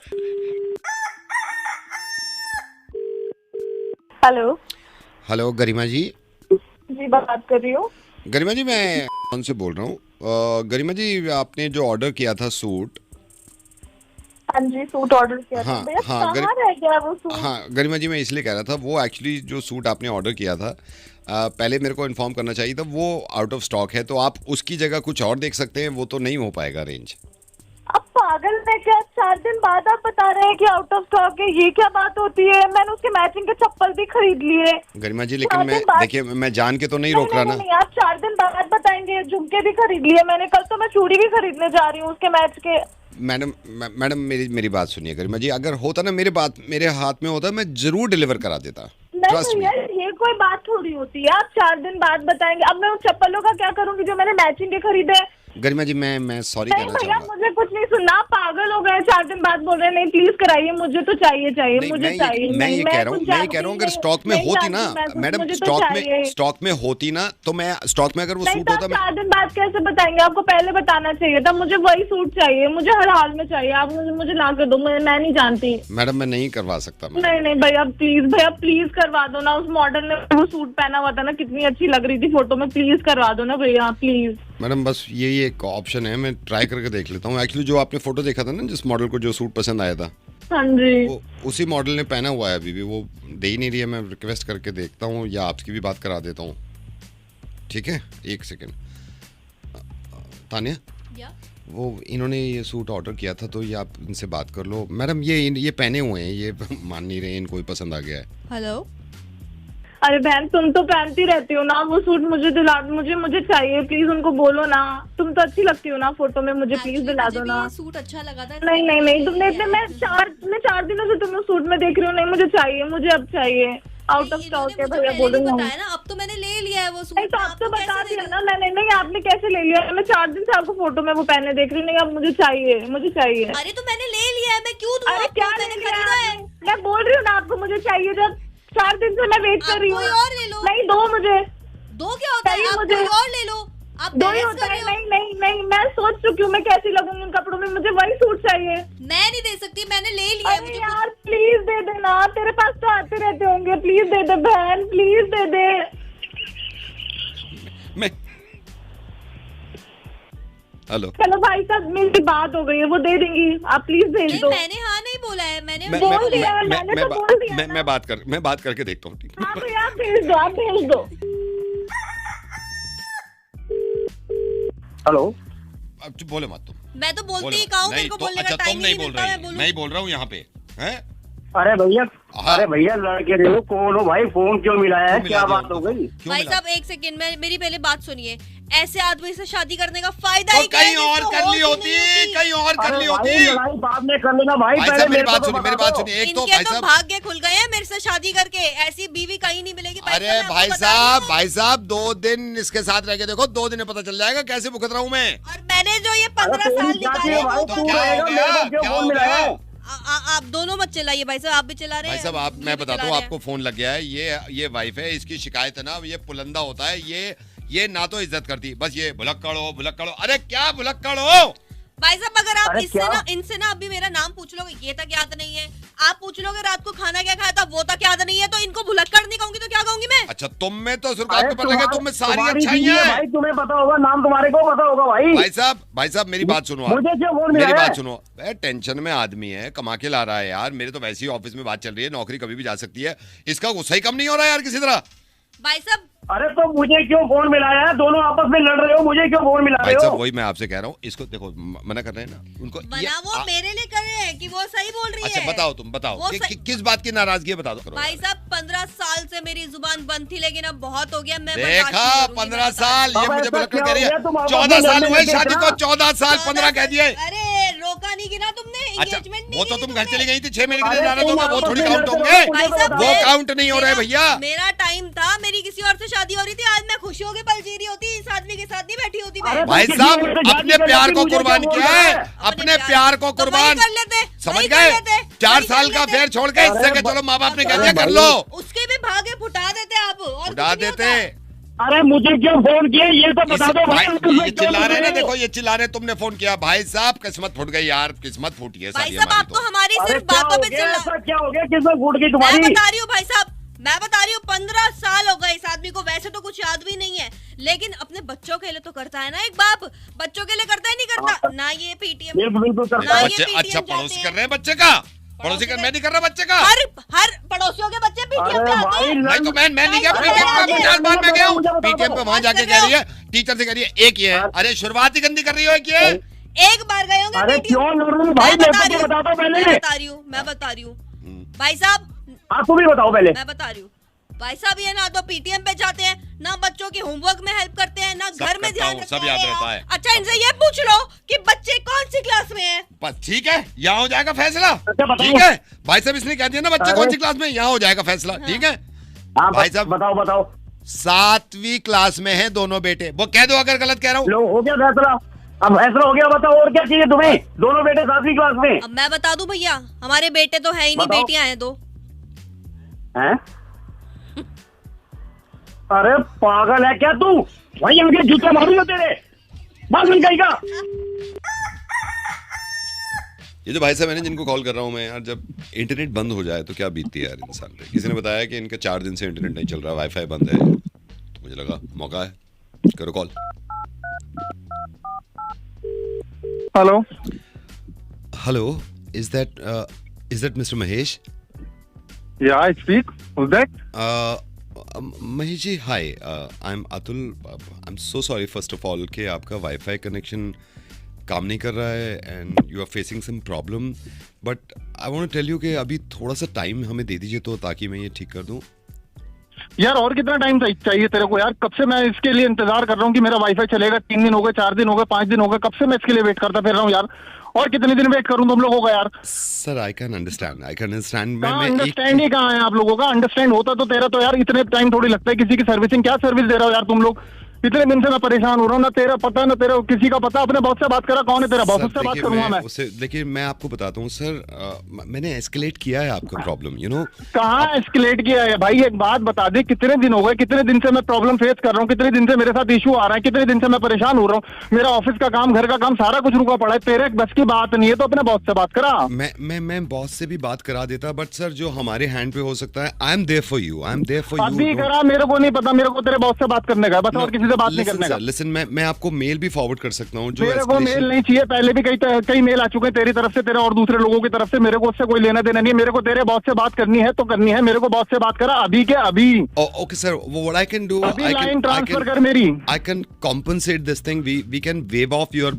Speaker 2: हेलो।
Speaker 9: हेलो गरिमा जी।
Speaker 2: जी बात कर रही हूँ।
Speaker 9: गरिमा जी मैं कौन से बोल रहा हूँ। गरिमा जी आपने जो ऑर्डर किया था सूट।
Speaker 2: हाँ जी सूट ऑर्डर किया था।
Speaker 9: हाँ
Speaker 2: कहाँ रह गया वो सूट?
Speaker 9: हाँ गरिमा जी मैं इसलिए कह रहा था वो एक्चुअली जो सूट आपने ऑर्डर किया था पहले मेरे को इन्फॉर्म करना चाहिए था, वो आउट ऑफ स्टॉक है, तो आप उसकी जगह कुछ और देख सकते हैं, वो तो नहीं हो पाएगा अरेंज।
Speaker 2: अब पागल है क्या? 4 दिन बाद आप बता रहे हैं कि आउट ऑफ स्टॉक है, ये क्या बात होती है? मैंने उसके मैचिंग के चप्पल भी खरीद लिए।
Speaker 9: गरिमा जी लेकिन मैं देखिए मैं जान के तो नहीं रोक रहा ना।
Speaker 2: नहीं आप 4 दिन बाद बताएंगे। झुमके भी खरीद लिए मैंने, कल तो मैं चूड़ी भी खरीदने जा रही हूँ उसके मैच के।
Speaker 9: मैडम मेरी बात सुनिए गरिमा जी, अगर होता ना मेरे हाथ में होता मैं जरूर डिलीवर करा देता।
Speaker 2: नहीं यार ये कोई बात थोड़ी होती है, आप 4 दिन बाद बताएंगे। अब मैं उन चप्पलों का क्या करूंगी जो मैंने मैचिंग के खरीदे?
Speaker 9: गरिमा जी मैं सॉरी कहना
Speaker 2: भैया मुझे कुछ नहीं सुनना, आप पागल हो गए। 4 दिन बाद बोल रहे हैं नहीं प्लीज कराइए, मुझे तो चाहिए मुझे चाहिए।
Speaker 9: मैं ये कह रहा हूँ अगर स्टॉक में होती ना मैडम, स्टॉक में होती ना तो मैं स्टॉक में अगर वो सूट होता।
Speaker 2: 4 दिन बाद कैसे बताएंगे? आपको पहले बताना चाहिए था। मुझे वही सूट चाहिए, मुझे हर हाल में चाहिए। आप मुझे ला कर दो, मैं नहीं जानती।
Speaker 9: मैडम मैं नहीं करवा सकता।
Speaker 2: नहीं भैया प्लीज करवा दो ना। उस मॉडल ने वो सूट पहना हुआ था ना, कितनी अच्छी लग रही थी फोटो में, प्लीज करवा दो ना भैया प्लीज।
Speaker 9: मैडम बस यही एक ऑप्शन है, मैं ट्राई करके देख लेता हूँ। एक्चुअली जो आपने फोटो देखा था ना, जिस मॉडल को जो सूट पसंद आया था,
Speaker 2: हाँ जी,
Speaker 9: वो उसी मॉडल ने पहना हुआ है। अभी भी वो दे ही नहीं रही है। मैं रिक्वेस्ट करके देखता हूँ या आपकी भी बात करा देता हूँ। ठीक है 1 सेकेंड। तानिया वो इन्होंने ये सूट ऑर्डर किया था तो ये आप इनसे बात कर लो। मैडम ये पहने हुए हैं, ये मान नहीं रहे, इनको पसंद आ गया है।
Speaker 7: हेलो।
Speaker 2: अरे बहन तुम तो पहनती रहती हो ना वो सूट, मुझे दिला, मुझे चाहिए प्लीज। उनको बोलो ना, तुम तो अच्छी लगती हो ना फोटो में, मुझे प्लीज दिला दो ना।
Speaker 7: सूट अच्छा लगा था।
Speaker 2: नहीं तुमने इतने मैं 4 दिनों से तुम सूट में देख रही हो। नहीं मुझे चाहिए, मुझे अब चाहिए। आउट ऑफ स्टॉक है भैया, बोलो ना।
Speaker 7: अब तो मैंने ले लिया है वो सूट।
Speaker 2: तो आप तो बता दिया ना मैंने। नहीं आपने कैसे ले लिया? मैं 4 दिन से आपको फोटो में वो पहने देख रही हूँ। नहीं अब मुझे चाहिए।
Speaker 7: अरे तो मैंने ले लिया है, मैं क्यों दूं?
Speaker 2: अरे क्या मैंने खरीदा है? मैं बोल रही हूँ ना आपको मुझे चाहिए। जब 4 दिन से मैं वेट कर रही हूँ।
Speaker 7: और ले लो।
Speaker 2: नहीं दो मुझे।
Speaker 7: दो क्या होता है? आप कोई और ले लो। आप
Speaker 2: दो ही होता है। नहीं मैं सोच चुकी हूँ मैं कैसी लगूंगी उन कपड़ों में। मुझे वही सूट चाहिए।
Speaker 7: मैं नहीं दे सकती, मैंने ले लिया है।
Speaker 2: मुझे यार प्लीज दे देना, तेरे पास तो आते रहते होंगे। प्लीज दे दे बहन, प्लीज दे दे।
Speaker 9: हेलो
Speaker 2: चलो भाई साहब मेरी बात हो गई है, वो दे देंगी, आप प्लीज भेज दो।
Speaker 7: मैंने हाँ नहीं बोला है, मैंने
Speaker 2: बोल दिया है, मैंने तो बोल दिया है।
Speaker 9: मैं बात करके देखता हूँ।
Speaker 2: आप भेज दो, आप भेज दो।
Speaker 18: हेलो।
Speaker 9: अब बोले मत तुम।
Speaker 7: मैं तो बोलती ही कहूँ, मेरे को बोलने का टाइम नहीं मिलता।
Speaker 9: मैं ही बोल रहा हूँ यहाँ पे हैं।
Speaker 18: अरे भैया लड़के देखो कौन हो भाई, फोन क्यों मिलाया है? क्या बात हो गई?
Speaker 7: भाई साहब 1 सेकंड में मेरी पहले बात सुनिए। ऐसे आदमी से शादी करने का फायदा ही
Speaker 9: कहीं और कर ली होती, कहीं और कर ली होती।
Speaker 18: बाद में कर लेना भाई।
Speaker 9: मेरी बात सुनिए। एक तो भाई साहब
Speaker 7: भाग्य खुल गए हैं मेरे से शादी करके, ऐसी बीवी कहीं नहीं मिलेगी।
Speaker 9: अरे भाई साहब 2 दिन इसके साथ रह के देखो, 2 दिन में पता चल जाएगा कैसे भुगत रहा हूँ मैं।
Speaker 7: और मैंने जो ये 15 साल निकाले, आप दोनों मत चलाइए भाई साहब, आप भी चला रहे हैं।
Speaker 9: भाई साहब मैं बताता हूँ आपको, फोन लग गया है। ये वाइफ है, इसकी शिकायत है ना, ये पुलंदा होता है। ये ना तो इज्जत करती, बस ये भुलक्कड़ हो। अरे क्या भुलक्कड़ हो
Speaker 7: भाई साहब? अगर आप इनसे ना अभी मेरा नाम पूछ लोगे, ये तक याद नहीं है। आप पूछ लोगे रात को खाना क्या खाया था, वो तक याद नहीं है। तो इनको भुलक्कड़ नहीं कहूंगी तो क्या कहूंगी मैं?
Speaker 9: अच्छा तुम में तो सुर्खात के पड़ लगे, तुम में सारी अच्छाइयां हैं
Speaker 18: भाई। तुम्हें पता होगा, नाम तुम्हारे को पता होगा भाई।
Speaker 9: भाई साहब मेरी बात सुनो।
Speaker 18: मुझे क्यों फोन
Speaker 9: मेरी बात सुनो। टेंशन में आदमी है, कमा के ला रहा है यार। मेरे तो वैसे ही ऑफिस में बात चल रही है, नौकरी कभी भी जा सकती है। इसका गुस्सा ही कम नहीं हो रहा यार किसी तरह।
Speaker 7: भाई साहब
Speaker 18: अरे तो मुझे क्यों फोन मिलाया है? दोनों आपस में लड़ रहे हो, मुझे क्यों फोन मिला रहे हो?
Speaker 9: वही मैं आपसे कह रहा हूँ। इसको देखो मना कर रहे हैं ना उनको।
Speaker 7: वो मेरे लिए कर रहे हैं कि वो सही बोल रही है।
Speaker 9: अच्छा बताओ, तुम बताओ किस बात की नाराजगी है, बता दो।
Speaker 7: भाई साहब 15 साल से मेरी जुबान बंद थी, लेकिन अब बहुत हो गया। मैं
Speaker 9: देखा 15 साल ये मुझे भुलक्कड़ कह रही है। 14 साल हुए शादी को, 14 साल 15 कह दिए।
Speaker 7: अरे रोका नहीं गिना तुमने, एंगेजमेंट नहीं।
Speaker 9: वो तो तुम घर चली गई थी 6 महीने के लिए जाना तो वो थोड़ी काउंट होंगे, वो काउंट नहीं हो रहे भैया।
Speaker 7: मेरा टाइम था, मेरी किसी और से शादी हो रही थी। आज मैं खुशी होकर पल जी रही होती, इस आदमी के साथ नहीं बैठी होती मैं।
Speaker 9: भाई साहब अपने प्यार को कुर्बान किया है, अपने प्यार को कुर्बान
Speaker 7: कर लेते,
Speaker 9: समझ गए। 4 साल का फेर छोड़ के इससे के चलो माँ बाप ने कह दिया कर लो,
Speaker 7: उसके भी भागे फुटा देते आप और
Speaker 9: फुटा देते।
Speaker 18: अरे मुझे क्यों फोन किया ये तो बता दो भाई।
Speaker 9: ये चिल्ला रहे ना, देखो ये चिल्ला रहे, तुमने फोन किया। भाई साहब किस्मत फूट गई यार, किस्मत फूटी है
Speaker 7: भाई साहब। आप तो हमारी सिर्फ बातों पे चिल्ला।
Speaker 18: क्या हो गया? किस्मत फूट गई तुम्हारी?
Speaker 7: मैं बता रही हूँ भाई साहब, मैं बता रही हूँ 15 साल हो गए इस आदमी को, वैसे तो कुछ याद भी नहीं है, लेकिन अपने बच्चों के लिए तो करता है ना एक बाप, बच्चों के लिए करता है नहीं करता ना ये पीटीएम।
Speaker 9: अच्छा पड़ोसी कर रहे हैं बच्चे का, पड़ोसी का, मैं नहीं कर रहा बच्चे का।
Speaker 7: हर पड़ोसियों के बच्चे पीटीएम पे आते हैं।
Speaker 9: नहीं तो मैं नहीं गया पीटीएम पे, 50 बार मैं गया हूँ पीटीएम पे, वहाँ जाके कह रही है टीचर से कह रही है एक ही है। अरे शुरुआत ही गंदी कर रही हो, एक ही है।
Speaker 7: एक बार गए होंगे।
Speaker 18: अरे क्यों भाई,
Speaker 7: मैं बता रही हूँ भाई साहब,
Speaker 18: आपको भी बताओ पहले।
Speaker 7: मैं बता रही हूँ भाई साहब, ये ना तो पीटीएम पे जाते हैं, ना बच्चों के होमवर्क में हेल्प करते हैं, ना घर में ध्यान रखते हैं।
Speaker 9: सब याद रहता है।
Speaker 7: अच्छा इनसे ये पूछ लो कि बच्चे कौन सी क्लास में हैं।
Speaker 9: बस ठीक है, यहाँ हो जाएगा फैसला। ठीक है भाई साहब, इसने कह दिया ना बच्चे कौन सी क्लास में, यहाँ हो जाएगा फैसला। ठीक है भाई साहब,
Speaker 18: बताओ
Speaker 9: 7वीं क्लास में है दोनों बेटे। वो कह दो अगर गलत कह रहा हूँ।
Speaker 18: हो गया फैसला, अब फैसला हो गया। बताओ और क्या चाहिए तुम्हें? दोनों बेटे 7वीं क्लास में।
Speaker 7: अब मैं बता दूं भैया, हमारे बेटे तो है ही नहीं, बेटियां हैं 2।
Speaker 18: हैं? अरे पागल है क्या तू? भाई आगे जूता मारूंगा तेरे, बाल मिल जाएगा।
Speaker 9: ये जो भाई साहब है ना जिनको कॉल कर रहा हूँ मैं यार, जब इंटरनेट बंद हो जाए तो क्या बीतती है यार इंसान पे। किसी ने बताया कि इनके 4 दिन से इंटरनेट नहीं चल रहा, वाईफाई बंद है, तो मुझे लगा मौका है, करो call. Hello, is that mister Mahesh?
Speaker 15: Yeah, I speak. Who's that?
Speaker 9: Mahesh ji, hi, I am Atul. I am so sorry first of all कि आपका वाईफाई कनेक्शन काम नहीं कर रहा है and you are facing some problem, but I want to tell you कि अभी थोड़ा सा टाइम हमें दे दीजिए तो, ताकि मैं ये ठीक कर दूं।
Speaker 15: यार और कितना टाइम चाहिए तेरे को यार? कब से मैं इसके लिए इंतजार कर रहा हूँ कि मेरा वाईफाई चलेगा। 3 दिन हो गए, 4 दिन हो गए, 5 दिन हो गए, कब से मैं इसके लिए वेट करता फिर रहा हूँ यार। और कितने दिन वेट करूँ तुम लोगों का यार?
Speaker 9: Sir I can understand.
Speaker 15: Understand he कहाँ है आप लोगों का? अंडरस्टैंड होता तो तेरा तो यार इतने टाइम थोड़ी लगता है किसी की सर्विसिंग। क्या सर्विस दे रहा हो यार तुम लोग? इतने दिन से मैं परेशान हो रहा हूँ, ना तेरा पता ना तेरा किसी का पता। अपने बॉस से बात करा, कौन है तेरा बॉस? उससे बात करूंगा मैं।
Speaker 9: देखिए मैं आपको बताता हूँ सर, मैंने एस्केलेट किया है आपका प्रॉब्लम, यू नो।
Speaker 15: कहाँ एस्केलेट किया है भाई? एक बात बता दे, कितने दिन हो गए, कितने दिन से मैं प्रॉब्लम फेस कर रहा हूँ, कितने दिन से मेरे साथ इशू आ रहा है, कितने दिन से मैं परेशान हो रहा हूँ। मेरा ऑफिस का काम, घर का काम, सारा कुछ रुका पड़ा है। तेरे बस की बात नहीं है तो अपने बॉस से बात करा।
Speaker 9: मैं बॉस से भी बात करा देता, बट सर जो हमारे हैंड पे हो सकता है, I am there for you, I am there for you.
Speaker 15: अभी करा, मेरे को नहीं पता, मेरे को तेरे बॉस से बात करने का बस, और किसी से बात नहीं करने का।
Speaker 9: लिसन, मैं आपको मेल भी फॉरवर्ड कर सकता हूँ। जो
Speaker 15: मेरे को मेल नहीं चाहिए, पहले भी कई मेल आ चुके हैं तेरी तरफ से, तेरे और दूसरे लोगों की तरफ से। मेरे को उससे कोई लेना देना नहीं है। मेरे को तेरे बॉस से बात करनी है तो करनी है। मेरे को बॉस से बात करा अभी के अभी।
Speaker 9: Okay sir, what I can do,
Speaker 15: अभी लाइन ट्रांसफर कर मेरी।
Speaker 9: I can compensate this thing, we can waive off your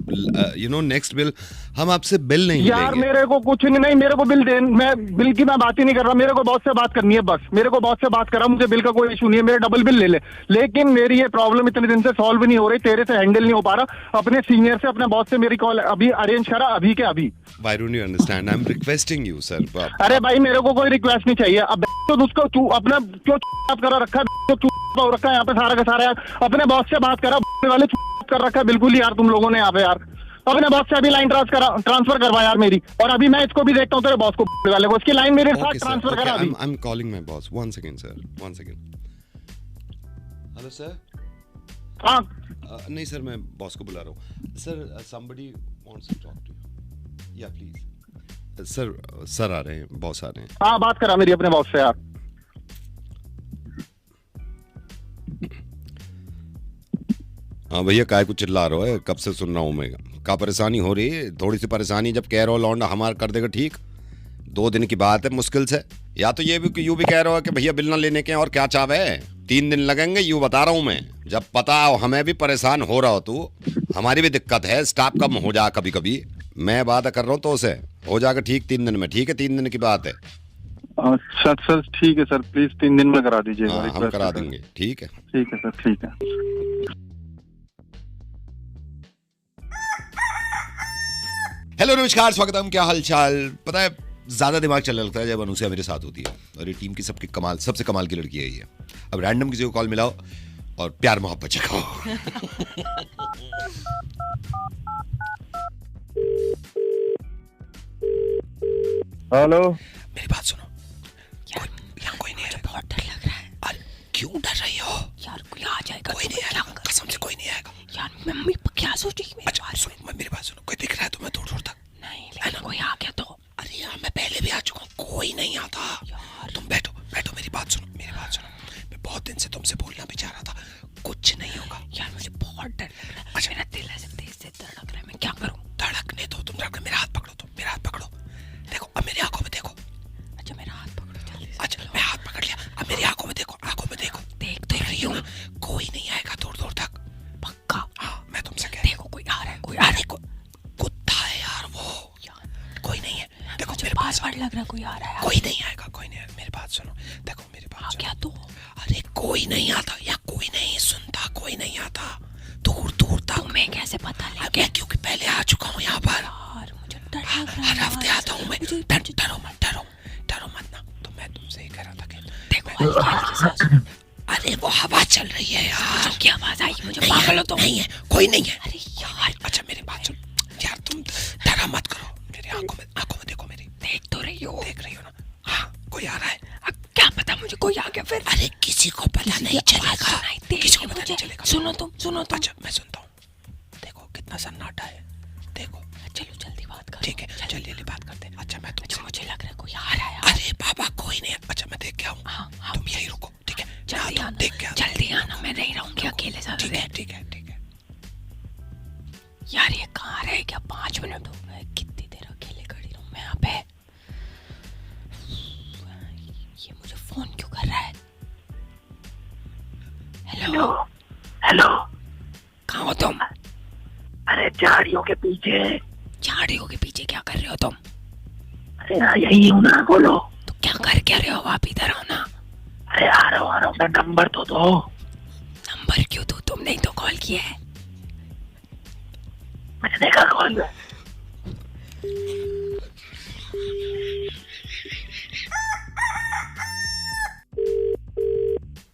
Speaker 9: you know next bill. हम आपसे बिल नहीं
Speaker 15: यार मेरे को कुछ नहीं, मेरे को बिल दे, मैं बिल की मैं बात ही नहीं कर रहा। मेरे को बॉस से बात करनी है बस। मेरे को बॉस से बात करा, मुझे बिल का कोई इशू नहीं है, मेरे डबल बिल ले ले। लेकिन मेरी ये प्रॉब्लम इतने दिन से सॉल्व नहीं हो रही, तेरे से हैंडल नहीं हो पा रहा। अपने सीनियर से, अपने बॉस से मेरी कॉल अभी अरेंज करा, अभी के अभी।
Speaker 9: Why don't you understand? I'm requesting you, sir.
Speaker 15: अरे भाई मेरे को कोई रिक्वेस्ट नहीं चाहिए। अब तो उसको अपना क्यों करा रखा है, तो रखा है यहाँ पे सारा का सारा यार। अपने बॉस से बात करा, वाले कर रखा है बिल्कुल यार तुम लोगों ने यहाँ पे यार। अपने बॉस से अभी लाइन ट्रांसफर करवा यार मेरी, और अभी मैं इसको भी देखता हूँ तेरे बॉस को वाले को, उसकी लाइन मेरे साथ ट्रांसफर करा अभी।
Speaker 9: I'm calling my boss. One second, sir. One second. Hello, sir.
Speaker 15: हाँ
Speaker 9: नहीं सर, मैं बॉस को बुला रहा हूँ। Sir somebody wants to talk to you. Yeah, please. Sir आ रहे हैं, बॉस आ रहे हैं।
Speaker 15: हाँ बात करा मेरी अपने बॉस से यार।
Speaker 9: हाँ भैया, काय कुछ चिल्ला रहा है? कब से सुन रहा हूँ मैं। क्या परेशानी हो रही है? थोड़ी सी परेशानी जब कह रहा हो लौंडा हमारा कर देगा ठीक, 2 दिन की बात है मुश्किल से। या तो ये भी यूँ भी कह रहा हो कि भैया बिल ना लेने के और क्या चावे, 3 दिन लगेंगे, यूँ बता रहा हूँ मैं। जब पता हमें भी परेशान हो रहा हो तू, हमारी भी दिक्कत है, स्टाफ कम हो जा कभी कभी। मैं बात कर रहा हूँ तो उसे हो जाएगा ठीक 3 दिन में। ठीक है, 3 दिन की बात है।
Speaker 15: अच्छा सर ठीक है सर, प्लीज 3 दिन में करा दीजिएगा।
Speaker 9: हम करा देंगे। ठीक है,
Speaker 15: ठीक है सर, ठीक है।
Speaker 9: हेलो नमस्कार, स्वागत है। क्या हाल चाल? पता है ज्यादा दिमाग चलने लगता है जब अनुष्का मेरे साथ होती है, और ये टीम की सबसे कमाल की लड़की है ये। अब रैंडम किसी को कॉल मिलाओ और प्यार मोहब्बत जगाओ।
Speaker 15: हेलो,
Speaker 9: मेरी बात सुनो। यहाँ कोई नहीं है। बहुत डर लग रहा है। अरे क्यों डर रही हो यार? कोई आ जाएगा। कोई नहीं आएगा, कसम से कोई नहीं आएगा यार। मम्मी क्या सोचेगी? अच्छा सुनो, मेरी बात सुनो। कोई दिख रहा है तुम्हें दूर तक? नहीं, लेकिन कोई आ गया तो? अरे यार मैं पहले भी आ चुका हूँ, कोई नहीं आता यार। तुम बैठो, मेरी बात सुनो,
Speaker 16: लग रहा कोई आ रहा है।
Speaker 8: कोई नहीं आएगा, कोई नहीं आएगा। मेरी बात सुनो, देखो मेरी बात सुनो।
Speaker 16: क्या तो?
Speaker 8: अरे कोई नहीं आता या कोई नहीं सुनता, कोई नहीं आता, दूर दूर तक।
Speaker 16: तुम्हें कैसे पता लगे?
Speaker 8: क्योंकि पहले आ चुका हूँ यहाँ पर।
Speaker 16: यार मुझे डर लग रहा है।
Speaker 8: हर हफ्ते आता हूँ मैं। डरो मत ना। तो मैं तुमसे ही कह रहा था कि देखो अरे वो हवा चल रही है यार।
Speaker 16: क्या आवाज आई? मुझे पागल हो तुम?
Speaker 8: नहीं है, कोई नहीं है।
Speaker 16: अरे यार
Speaker 8: अच्छा मेरी बात सुन यार, तुम डरा मत करो। मेरी आंखों में देखो मेरी।
Speaker 16: देख तो रही हो?
Speaker 8: देख रही हो ना? हाँ कोई आ रहा है।
Speaker 16: अब क्या पता मुझे कोई आ गया फिर?
Speaker 8: अरे किसी को पता नहीं चलेगा, किसी को पता नहीं चलेगा।
Speaker 16: सुनो तुम।
Speaker 8: अच्छा मैं सुनता हूँ। देखो कितना सन्नाटा है, देखो।
Speaker 16: चलो जल्दी बात करो।
Speaker 8: ठीक है जल्दी बात करते हैं। अच्छा मैं तुमसे,
Speaker 16: मुझे लग रहा है कोई आ रहा है।
Speaker 8: अरे बाबा कोई नहीं। अच्छा मैं देख के आऊँ। तुम यहीं रुको, ठीक है?
Speaker 16: जल्दी आना,
Speaker 8: देख के
Speaker 16: जल्दी आना। मैं नहीं रहूंगी अकेले साथ।
Speaker 8: ठीक है।
Speaker 16: यार ये कहाँ रहे? क्या 5 मिनट हो गए? कितनी देर अकेले खड़ी रहूं मैं यहाँ पे? ये मुझे फोन क्यों कर रहा है? हेलो कहाँ हो तुम?
Speaker 18: अरे झाड़ियों के पीछे।
Speaker 16: झाड़ियों के पीछे क्या कर रहे हो तुम?
Speaker 18: अरे यार यही हूँ ना, बोलो।
Speaker 16: तो क्या कर क्या रहे हो? आप इधर आओ ना।
Speaker 18: अरे आ रहा हूँ। मैं नंबर तो दो।
Speaker 16: नंबर क्यों दो? तुमने ही तो कॉल किया है।
Speaker 18: मैंने देखा कॉल।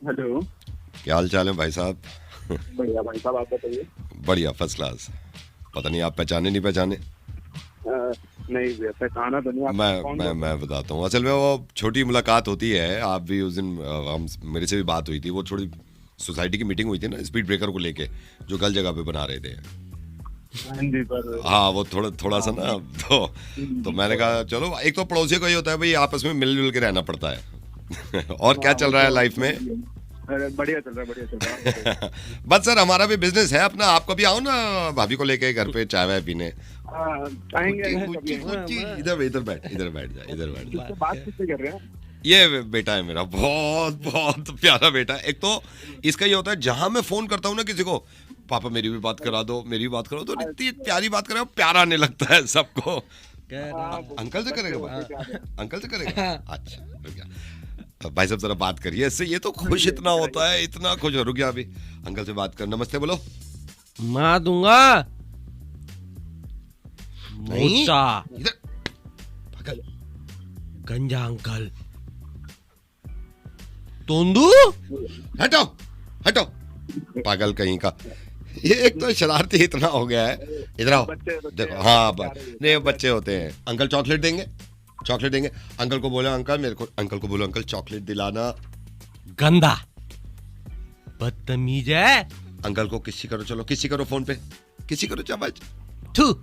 Speaker 17: हेलो,
Speaker 9: क्या हाल चाल है भाई साहब?
Speaker 17: बढ़िया भाई साहब, आप बताइए।
Speaker 9: बढ़िया, फर्स्ट क्लास। पता नहीं आप पहचाने नहीं पहचाने?
Speaker 17: नहीं पहचाना तो नहीं।
Speaker 9: मैं बताता हूँ। असल में वो छोटी मुलाकात होती है। आप भी उस दिन हम मेरे से भी बात हुई थी। वो थोड़ी सोसाइटी की मीटिंग हुई थी ना, स्पीड ब्रेकर को लेके, जो गलत जगह पे बना रहे थे। हाँ वो थोड़ा सा ना, तो मैंने कहा चलो, एक तो पड़ोसी को ही होता है भाई, आपस में मिलजुल के रहना पड़ता है। और क्या चल रहा है लाइफ में?
Speaker 17: बढ़िया चल रहा है।
Speaker 9: बस सर हमारा भी बिजनेस है अपना। आप कभी आओ ना भाभी को लेके घर पे चाय वाय पीने। इधर बैठ जा।
Speaker 17: बात किससे कर रहे हैं?
Speaker 9: ये बेटा है मेरा, बहुत बहुत प्यारा बेटा है। एक तो इसका ये होता है, जहां मैं फोन करता हूँ ना किसी को, पापा मेरी भी बात करा दो, तो इतनी प्यारी बात करे, प्यारा आने लगता है सबको। अंकल से करेगा? अच्छा भाई साहब जरा बात करिए इससे। ये तो खुश इतना होता है, इतना खुश हो। रुक गया अभी, अंकल से बात कर। नमस्ते बोलो।
Speaker 19: मार दूंगा।
Speaker 9: नहीं
Speaker 19: गंजा अंकल। तोंदू
Speaker 9: हटो पागल कहीं का। ये एक तो शरारती इतना हो गया है। इधर आओ देखो। हाँ नहीं बच्चे होते हैं। अंकल चॉकलेट देंगे? अंकल को बोलो अंकल चॉकलेट दिलाना।
Speaker 19: गंदा बदतमीज है।
Speaker 9: अंकल को किसी करो, चलो किसी करो, फोन पे किसी करो। चम्मच
Speaker 19: थू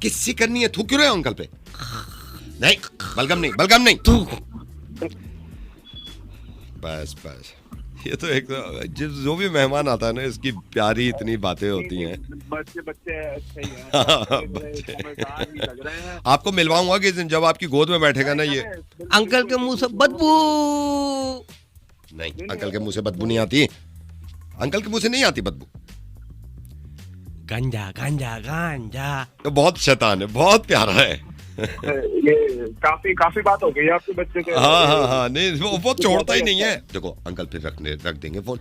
Speaker 9: किसी करनी है। थूक क्यों रहे हो अंकल पे? नहीं बलगम नहीं तू। बस ये तो एक जो भी मेहमान आता है ना, इसकी प्यारी इतनी बातें होती हैं।
Speaker 17: बच्चे अच्छे ही हैं।
Speaker 9: आपको मिलवाऊंगा कि जब आपकी गोद में बैठेगा ना ये।
Speaker 19: अंकल के मुंह से बदबू
Speaker 9: नहीं, अंकल के मुंह से बदबू नहीं आती। अंकल के मुंह से नहीं आती बदबू।
Speaker 19: गांजा
Speaker 9: तो बहुत शैतान है, बहुत प्यारा है।
Speaker 17: ये काफी बात हो गई आपके बच्चे के।
Speaker 9: हाँ नहीं वो छोड़ता ही नहीं है। देखो अंकल फिर रख देंगे फोन।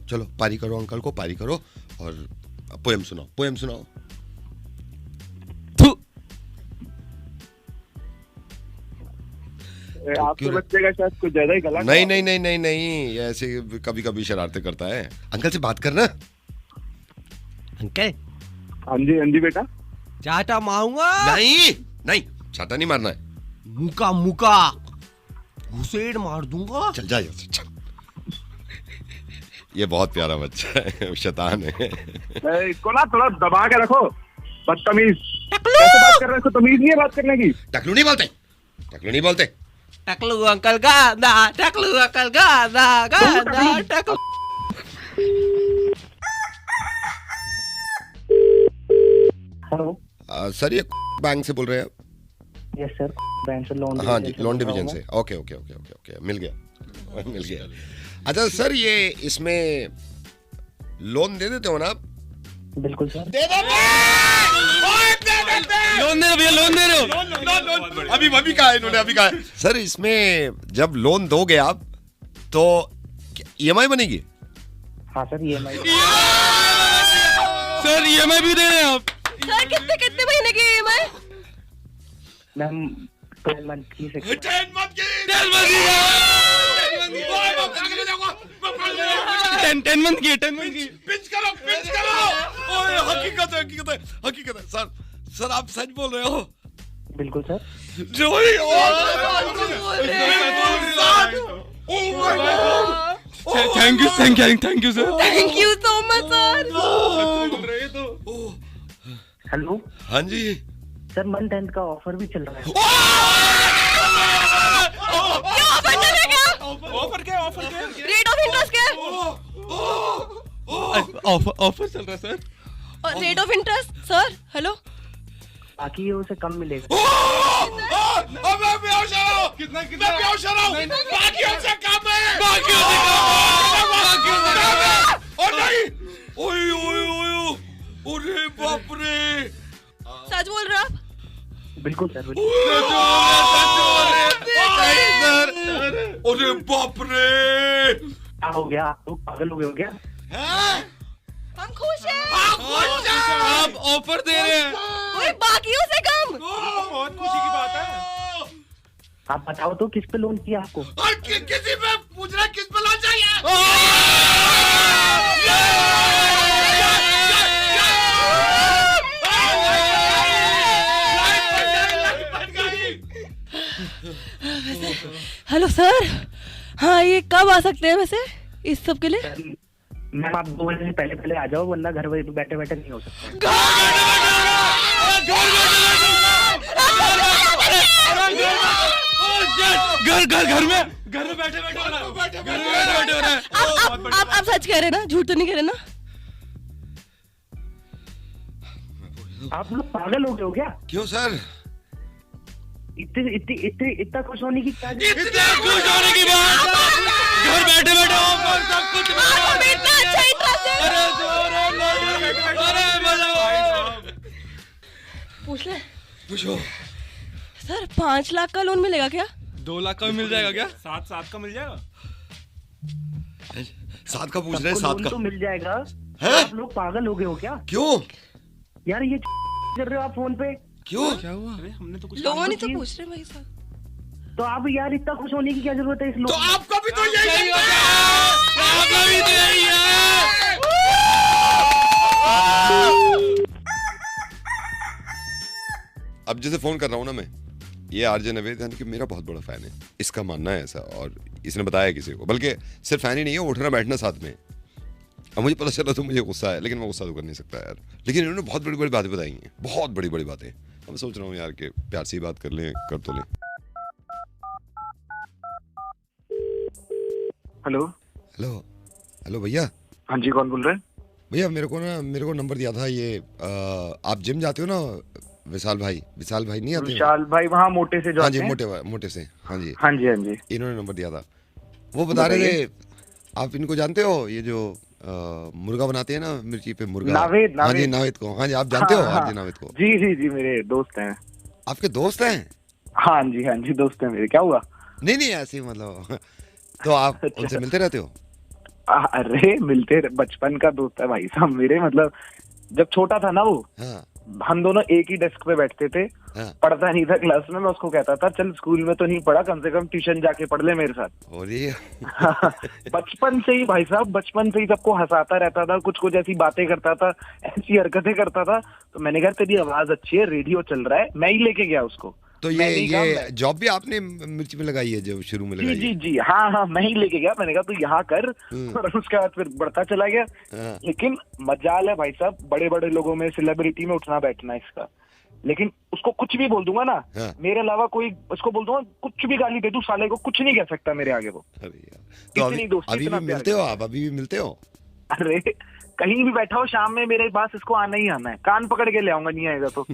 Speaker 9: चलो पारी करो, अंकल को पारी करो और पोएम सुनाओ।
Speaker 17: आपके बच्चे का शायद कुछ ज्यादा ही गला।
Speaker 9: नहीं ऐसे कभी कभी शरारतें करता है। अंकल से बात करना।
Speaker 19: अंकल।
Speaker 17: हाँ जी बेटा।
Speaker 19: चाटा मारूंगा।
Speaker 9: नहीं चाटा नहीं मारना है।
Speaker 19: मुका घुसेड़ मार दूंगा।
Speaker 9: चल जा यहाँ से, चल। ये बहुत प्यारा बच्चा है, शैतान है।
Speaker 17: इसको ना थोड़ा दबा के रखो। बदतमीज कैसे बात कर रहे हो? तमीज नहीं है बात करने की।
Speaker 9: टकलू नहीं बोलते।
Speaker 19: टकलू अंकल गांदा टकलू।
Speaker 10: हेलो
Speaker 9: सर, ये बैंक से बोल रहे हैं?
Speaker 10: यस सर, बैंक से लोन।
Speaker 9: हाँ जी, लोन डिवीजन से। ओके मिल गया। अच्छा सर, ये इसमें लोन दे देते हो ना आप?
Speaker 10: बिल्कुल सर।
Speaker 9: दे दो
Speaker 19: लोन दे रहे हो भैया, लोन दे रहे हो?
Speaker 9: अभी कहा है इन्होंने, अभी कहा है सर। इसमें जब लोन दोगे आप तो EMI बनेगी?
Speaker 10: हाँ सर EMI।
Speaker 19: सर EMI भी दे रहे हैं आप?
Speaker 16: सर कितने महीने की EMI?
Speaker 10: मैम 12 मंथ की।
Speaker 9: 10 मंथ की।
Speaker 19: 10 मंथ की।
Speaker 9: पिंच करो। ओए हकीकत है सर आप सच बोल रहे हो?
Speaker 10: बिल्कुल sir.
Speaker 19: Thank you sir.
Speaker 16: Thank you so much sir.
Speaker 10: Hello.
Speaker 9: हाँ जी
Speaker 10: सर मंथ एंड का ऑफर भी चल रहा है।
Speaker 19: ऑफर क्या?
Speaker 16: रेट ऑफ इंटरेस्ट क्या है?
Speaker 19: ऑफर चल रहा है सर।
Speaker 16: और rate of interest sir? Hello.
Speaker 10: बाकी उसे कम मिलेगा।
Speaker 9: मैं बेहोश हो रहा हूं।
Speaker 19: कितना?
Speaker 9: बाकियों से कम है। ओए बाप रे।
Speaker 16: सच बोल रहे हो आप?
Speaker 10: बिल्कुल सर।
Speaker 9: अरे बाप रे।
Speaker 10: क्या हो गया? आप लोग पागल हो गए हो क्या?
Speaker 16: हम खुश हैं।
Speaker 19: आप ऑफर दे रहे हैं?
Speaker 16: ओए बाकियों से कम।
Speaker 19: बहुत खुशी की बात है।
Speaker 10: आप बताओ तो किस पे लोन किया आपको?
Speaker 9: किसी पे पूछ रहा, किस पे लोन चाहिए?
Speaker 16: Hello sir. हाँ ये कब आ सकते हैं वैसे इस सब के लिए?
Speaker 10: मैम आप 2 बजे से पहले आ जाओ, वरना घर बैठे नहीं हो सकता।
Speaker 19: घर में बैठे हो रहा है।
Speaker 16: आप सच कह रहे ना? झूठ तो नहीं कह रहे ना?
Speaker 10: आप लोग पागल हो गए हो क्या?
Speaker 9: क्यों सर?
Speaker 10: इतना खुश होने की क्या?
Speaker 19: इतना खुश होने की बात? घर बैठे ऑफर सब कुछ।
Speaker 16: पूछ ले।
Speaker 9: पूछो
Speaker 16: सर 5 लाख का लोन मिलेगा क्या?
Speaker 19: 2 लाख का भी मिल जाएगा क्या? 7 का मिल जाएगा?
Speaker 9: 7 का पूछ रहे हैं। 7 का
Speaker 10: तो मिल जाएगा। आप लोग पागल हो गए हो क्या?
Speaker 9: क्यों
Speaker 10: यार ये कर रहे हो आप फोन पे?
Speaker 9: क्यों?
Speaker 19: क्या हुआ? हमने तो कुछ
Speaker 16: लोन ही तो पूछ रहे भाई साहब।
Speaker 10: तो आप यार इतना खुश होने की क्या जरूरत है इस लोन?
Speaker 9: तो आपको भी तो यही अब जैसे फोन कर रहा हूँ ना मैं, ये आरजे नवेद यानी कि मेरा बहुत बड़ा फैन है, इसका मानना है ऐसा, और इसने बताया किसी को, बल्कि सिर्फ फैन ही नहीं है, उठना बैठना साथ में। अब मुझे पता चला तो मुझे गुस्सा है, लेकिन मैं गुस्सा तो कर नहीं सकता यार। लेकिन इन्होंने बहुत बड़ी बड़ी बातें बताई हैं, बहुत बड़ी बड़ी बातें। अब सोच रहा हूँ यार कि प्यार से ही बात कर लें, कर तो लें।
Speaker 10: हेलो
Speaker 9: हेलो हेलो भैया।
Speaker 10: हाँ जी, कौन बोल रहे हैं?
Speaker 9: भैया मेरे को नंबर दिया था ये, आप जिम जाते हो ना, विशाल भाई नहीं आते?
Speaker 10: विशाल भाई वहाँ मोटे से जो
Speaker 9: हाँ जी, मोटे से। हाँ जी
Speaker 10: हाँ जी हाँ जी।
Speaker 9: इन्होंने नंबर दिया था, वो बता रहे थे आप इनको जानते हो, ये जो मुर्गा बनाते हैं ना मिर्ची पे, मुर्गा।
Speaker 10: नावेद।
Speaker 9: हाँ जी नावेद को। हाँ जी आप जानते हो आरजे नावेद को?
Speaker 10: जी जी जी, मेरे दोस्त हैं।
Speaker 9: आपके दोस्त हैं?
Speaker 10: हाँ जी दोस्त हैं मेरे। क्या हुआ?
Speaker 9: नहीं ऐसे ही मतलब। तो आप उनसे मिलते रहते हो?
Speaker 10: अरे मिलते, बचपन का दोस्त है भाई साहब मेरे। मतलब जब छोटा था ना वो, हम दोनों एक ही डेस्क पे बैठते थे। पढ़ता नहीं था क्लास में, मैं उसको कहता था चल स्कूल में तो नहीं पढ़ा, कम से कम ट्यूशन जाके पढ़ ले मेरे साथ।
Speaker 9: और ये
Speaker 10: बचपन से ही भाई साहब, बचपन से ही सबको हंसाता रहता था, कुछ ऐसी बातें करता था, ऐसी हरकतें करता था। तो मैंने कहा तेरी आवाज अच्छी है, रेडियो चल रहा है, मैं ही लेके गया उसको।
Speaker 9: तो ये जॉब भी आपने मिर्ची में लगाई है जो शुरू में लगाई?
Speaker 10: जी हाँ मैं ही लेके गया। मैंने कहा तू यहाँ कर, और उसके बाद फिर बढ़ता चला गया। लेकिन मजाल है भाई साहब, बड़े बड़े लोगों में, सेलिब्रिटी में उठना बैठना इसका। लेकिन उसको कुछ भी बोल दूंगा ना, मेरे अलावा कोई, उसको बोल दूंगा कुछ भी गाली दे दूं साले को, कुछ नहीं कह सकता मेरे आगे वो।
Speaker 9: तो अभी भी मिलते हो आप? अभी भी मिलते हो?
Speaker 10: अरे कहीं भी बैठा हो, शाम में मेरे पास इसको आना ही आना है। कान पकड़ के ले आऊंगा, नहीं आएगा तो।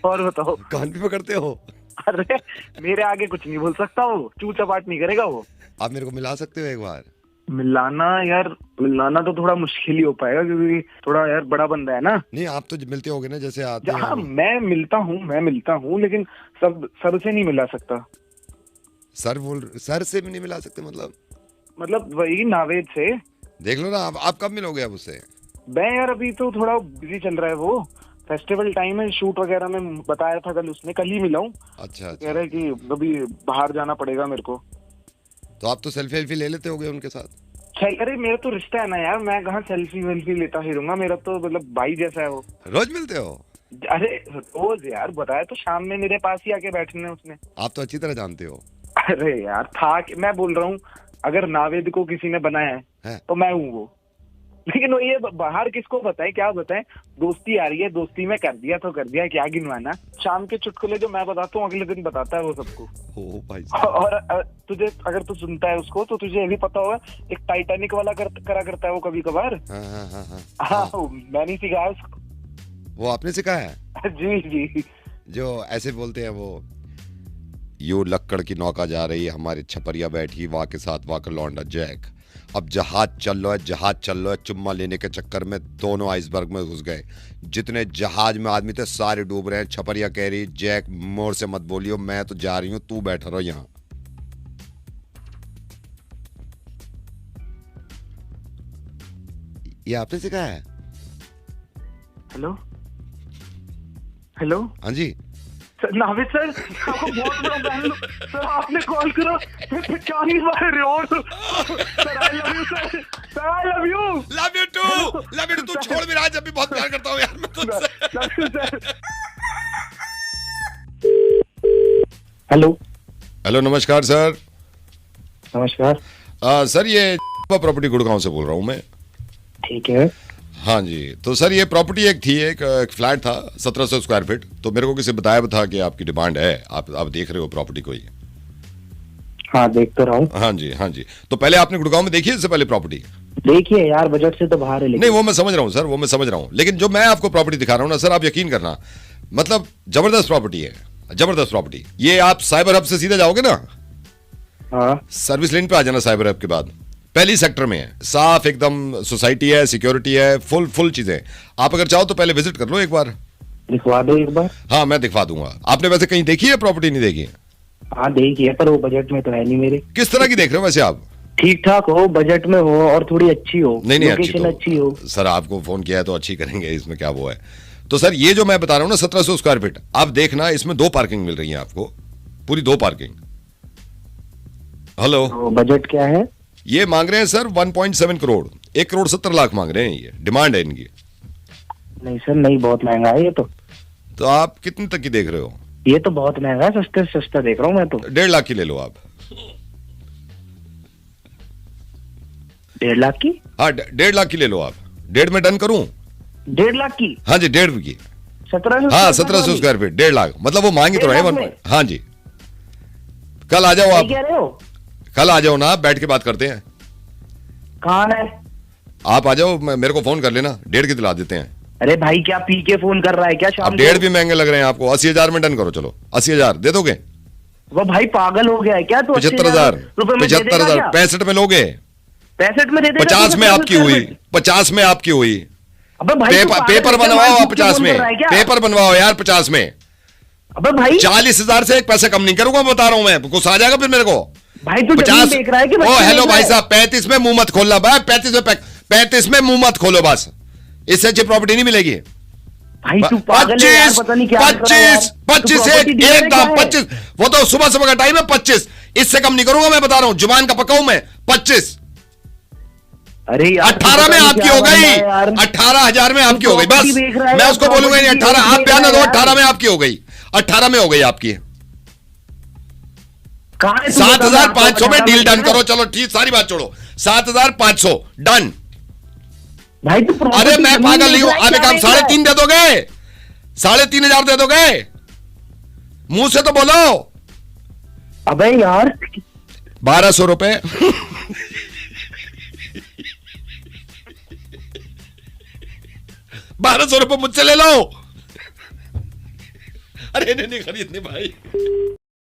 Speaker 10: और बताओ।
Speaker 9: कान भी पकड़ते हो?
Speaker 10: अरे मेरे आगे कुछ नहीं बोल सकता वो, चू चपाट नहीं करेगा वो।
Speaker 9: आप मेरे को मिला सकते हो एक बार?
Speaker 10: मिलाना यार,
Speaker 20: मिलाना तो थोड़ा मुश्किल ही हो पाएगा क्योंकि थोड़ा यार बड़ा बंदा है ना।
Speaker 9: नहीं आप तो मिलते होगे ना जैसे आते हैं।
Speaker 20: हाँ मैं मिलता हूँ लेकिन सर से नहीं मिला सकता।
Speaker 9: सर से भी नहीं मिला सकते
Speaker 20: मतलब वही नावेद से।
Speaker 9: देख लो ना आप कब मिलोगे अब उससे?
Speaker 20: मैं यार अभी तो थोड़ा बिजी चल रहा है, वो फेस्टिवल टाइम है, शूट वगैरह में बताया था कल ही मिला हूँ।
Speaker 9: अच्छा
Speaker 20: कह रहे कि अभी बाहर जाना पड़ेगा मेरे को।
Speaker 9: तो आप तो सेल्फी ले लेते होगे उनके साथ?
Speaker 20: अरे मेरा तो रिश्ता है ना यार, मैं कहाँ सेल्फी लेता ही रहूंगा, मेरा तो मतलब भाई जैसा है वो।
Speaker 9: रोज मिलते हो?
Speaker 20: अरे रोज यार, बताया तो शाम में मेरे पास ही आके बैठने उसने।
Speaker 9: आप तो अच्छी तरह जानते हो।
Speaker 20: अरे यार था कि मैं बोल रहा हूँ अगर नावेद को किसी ने बनाया है तो मैं हूँ वो। लेकिन वो ये बाहर किसको बताए क्या बताए, दोस्ती आ रही है, दोस्ती में कर दिया तो कर दिया, क्या गिनवाना। शाम के चुटकुले जो मैं बताता हूँ अगले दिन बताता है वो सबको।
Speaker 9: ओ भाई
Speaker 20: और तुझे अगर तू सुनता है उसको तो तुझे ये भी पता होगा, एक टाइटैनिक वाला करा करता है वो कभी कभार। हाँ मैंने सिखाया उसको।
Speaker 9: वो आपने सिखाया है?
Speaker 20: जी
Speaker 9: जो ऐसे बोलते हैं वो, यो लक्कड़ की नौका जा रही है, हमारी छपरिया बैठी वाह के साथ वाह का लौंडा जैक। अब जहाज चल रहा है, चुम्मा लेने के चक्कर में दोनों आइसबर्ग में घुस गए। जितने जहाज में आदमी थे सारे डूब रहे हैं। छपरिया कह रही जैक मोर से मत बोलियो, मैं तो जा रही हूं, तू बैठा रहो यहाँ। ये आपने सिखाया है?
Speaker 20: हेलो
Speaker 9: हाँ जी
Speaker 20: नाविद सर, आपको बहुत बड़ा बहन सर, आपने कॉल करो मैं 40 बार sir I love you sir I love you
Speaker 9: too. तू छोड़ भी रहा है, जब भी बहुत प्यार करता हूँ यार मैं तुझसे। हेलो नमस्कार सर।
Speaker 20: नमस्कार
Speaker 9: सर, ये प्रॉपर्टी गुड़गांव से बोल रहा हूँ मैं।
Speaker 20: ठीक है।
Speaker 9: हाँ जी, तो सर ये प्रॉपर्टी एक थी, एक फ्लैट था 1700 स्क्वायर फीट। तो मेरे को किसी बताया था कि आपकी डिमांड है, आप देख रहे हो प्रॉपर्टी को? ये
Speaker 20: हाँ देख तो रहा हूँ।
Speaker 9: हाँ जी। तो पहले आपने गुड़गांव में देखी है इससे पहले प्रॉपर्टी?
Speaker 20: देखिए यार, बजट से तो बाहर है।
Speaker 9: नहीं वो मैं समझ रहा हूँ सर, वो मैं समझ रहा हूँ, लेकिन जो मैं आपको प्रॉपर्टी दिखा रहा हूँ ना सर, आप यकीन करना, मतलब जबरदस्त प्रॉपर्टी है, जबरदस्त प्रॉपर्टी। ये आप साइबर हब से सीधे जाओगे ना,
Speaker 20: हाँ
Speaker 9: सर्विस लेन पे आ जाना, साइबर हब के बाद पहली सेक्टर में है, साफ एकदम सोसाइटी है, सिक्योरिटी है, फुल चीजें। आप अगर चाहो तो पहले विजिट कर लो एक बार।
Speaker 20: दिखवा दो एक बार।
Speaker 9: हाँ मैं दिखवा दूंगा। आपने वैसे कहीं देखी है प्रॉपर्टी? नहीं देखी है?
Speaker 20: हाँ देखी है, पर वो बजट में तो है नहीं मेरे।
Speaker 9: किस तरह की देख रहे हो वैसे आप?
Speaker 20: ठीक ठाक हो, बजट में हो और थोड़ी अच्छी हो।
Speaker 9: नहीं
Speaker 20: अच्छी हो।
Speaker 9: सर आपको फोन किया है तो अच्छी करेंगे, इसमें क्या वो है। तो सर ये जो मैं बता रहा हूँ ना 1700 स्क्वायर फीट, आप देखना इसमें 2 पार्किंग मिल रही है आपको, पूरी 2 पार्किंग। हेलो,
Speaker 20: तो बजट क्या है?
Speaker 9: ये मांग रहे हैं सर 1.7 करोड़, 1 करोड़ 70 लाख मांग रहे हैं, ये डिमांड है इनकी।
Speaker 20: नहीं सर, नहीं, बहुत महंगा है ये तो
Speaker 9: आप कितने तक की देख रहे हो?
Speaker 20: ये तो बहुत महंगा है, सस्ते से सस्ता देख रहा हूँ मैं तो।
Speaker 9: 1.5 लाख की ले लो आप।
Speaker 20: 1.5 लाख की?
Speaker 9: हाँ 1.5 लाख की ले लो आप। 1.5 में डन करूं?
Speaker 20: 1.5 लाख की?
Speaker 9: हाँ जी 1.5 की।
Speaker 20: 1700?
Speaker 9: हाँ 1700 स्क्वायर फीट 1.5 लाख, मतलब वो मांगी तो रहे। हाँ जी, कल आ जाओ आप।
Speaker 20: कह रहे हो?
Speaker 9: कल आ जाओ ना, बैठ के बात करते हैं।
Speaker 20: कहाँ है?
Speaker 9: आप आ जाओ, मेरे को फोन कर लेना, 1.5 की दिला देते हैं।
Speaker 20: अरे भाई क्या पी के फोन कर रहा है क्या शाम?
Speaker 9: अब 1.5 भी महंगे लग रहे हैं आपको। 80,000 में डन करो, चलो 80,000 दे दोगे?
Speaker 20: वो भाई पागल हो गया है क्या? तो
Speaker 9: 75,000 65 में लोगे?
Speaker 20: 65 में दे देगा?
Speaker 9: 50 में आपकी हुई, 50 में आपकी हुई।
Speaker 20: अबे भाई
Speaker 9: पेपर बनवाओ आप 50 में, पेपर बनवाओ यार 50 में।
Speaker 20: अबे भाई
Speaker 9: 40,000 से एक पैसे कम नहीं करूंगा, बता रहा हूं मैं, गुस्सा आ जाएगा फिर मेरे को।
Speaker 20: भाई तू 50 देख रहा है कि?
Speaker 9: ओ हेलो भाई साहब, 35 में मुंह मत खोलना भाई, 35 में मुंह मत खोलो बस, इससे अच्छी प्रॉपर्टी नहीं मिलेगी।
Speaker 20: भाई तू पागल है यार, पता नहीं क्या
Speaker 9: 25 एक दाम 25, वो तो सुबह का टाइम है 25, इससे कम नहीं करूंगा मैं, बता रहा हूं, जुबान का पक्का हूं मैं। 25
Speaker 20: अरे
Speaker 9: 18 में आपकी हो गई, 18,000 में आपकी हो गई, बस मैं उसको बोलूंगा नहीं 18, आप बयान दो 18 में आपकी हो गई, 18 में हो गई आपकी। 7,500 में डील डन करो, चलो ठीक, सारी बात छोड़ो, 7,500 डन।
Speaker 20: भाई तू
Speaker 9: अरे मैं पागल नहीं हूं, आप एक काम 3.5 दे दोगे? 3,500 दे दोगे? मुंह से तो बोलो।
Speaker 20: अबे यार
Speaker 9: 1,200 रुपए। ₹1,200 मुझसे ले लो। अरे नहीं खरीदने भाई।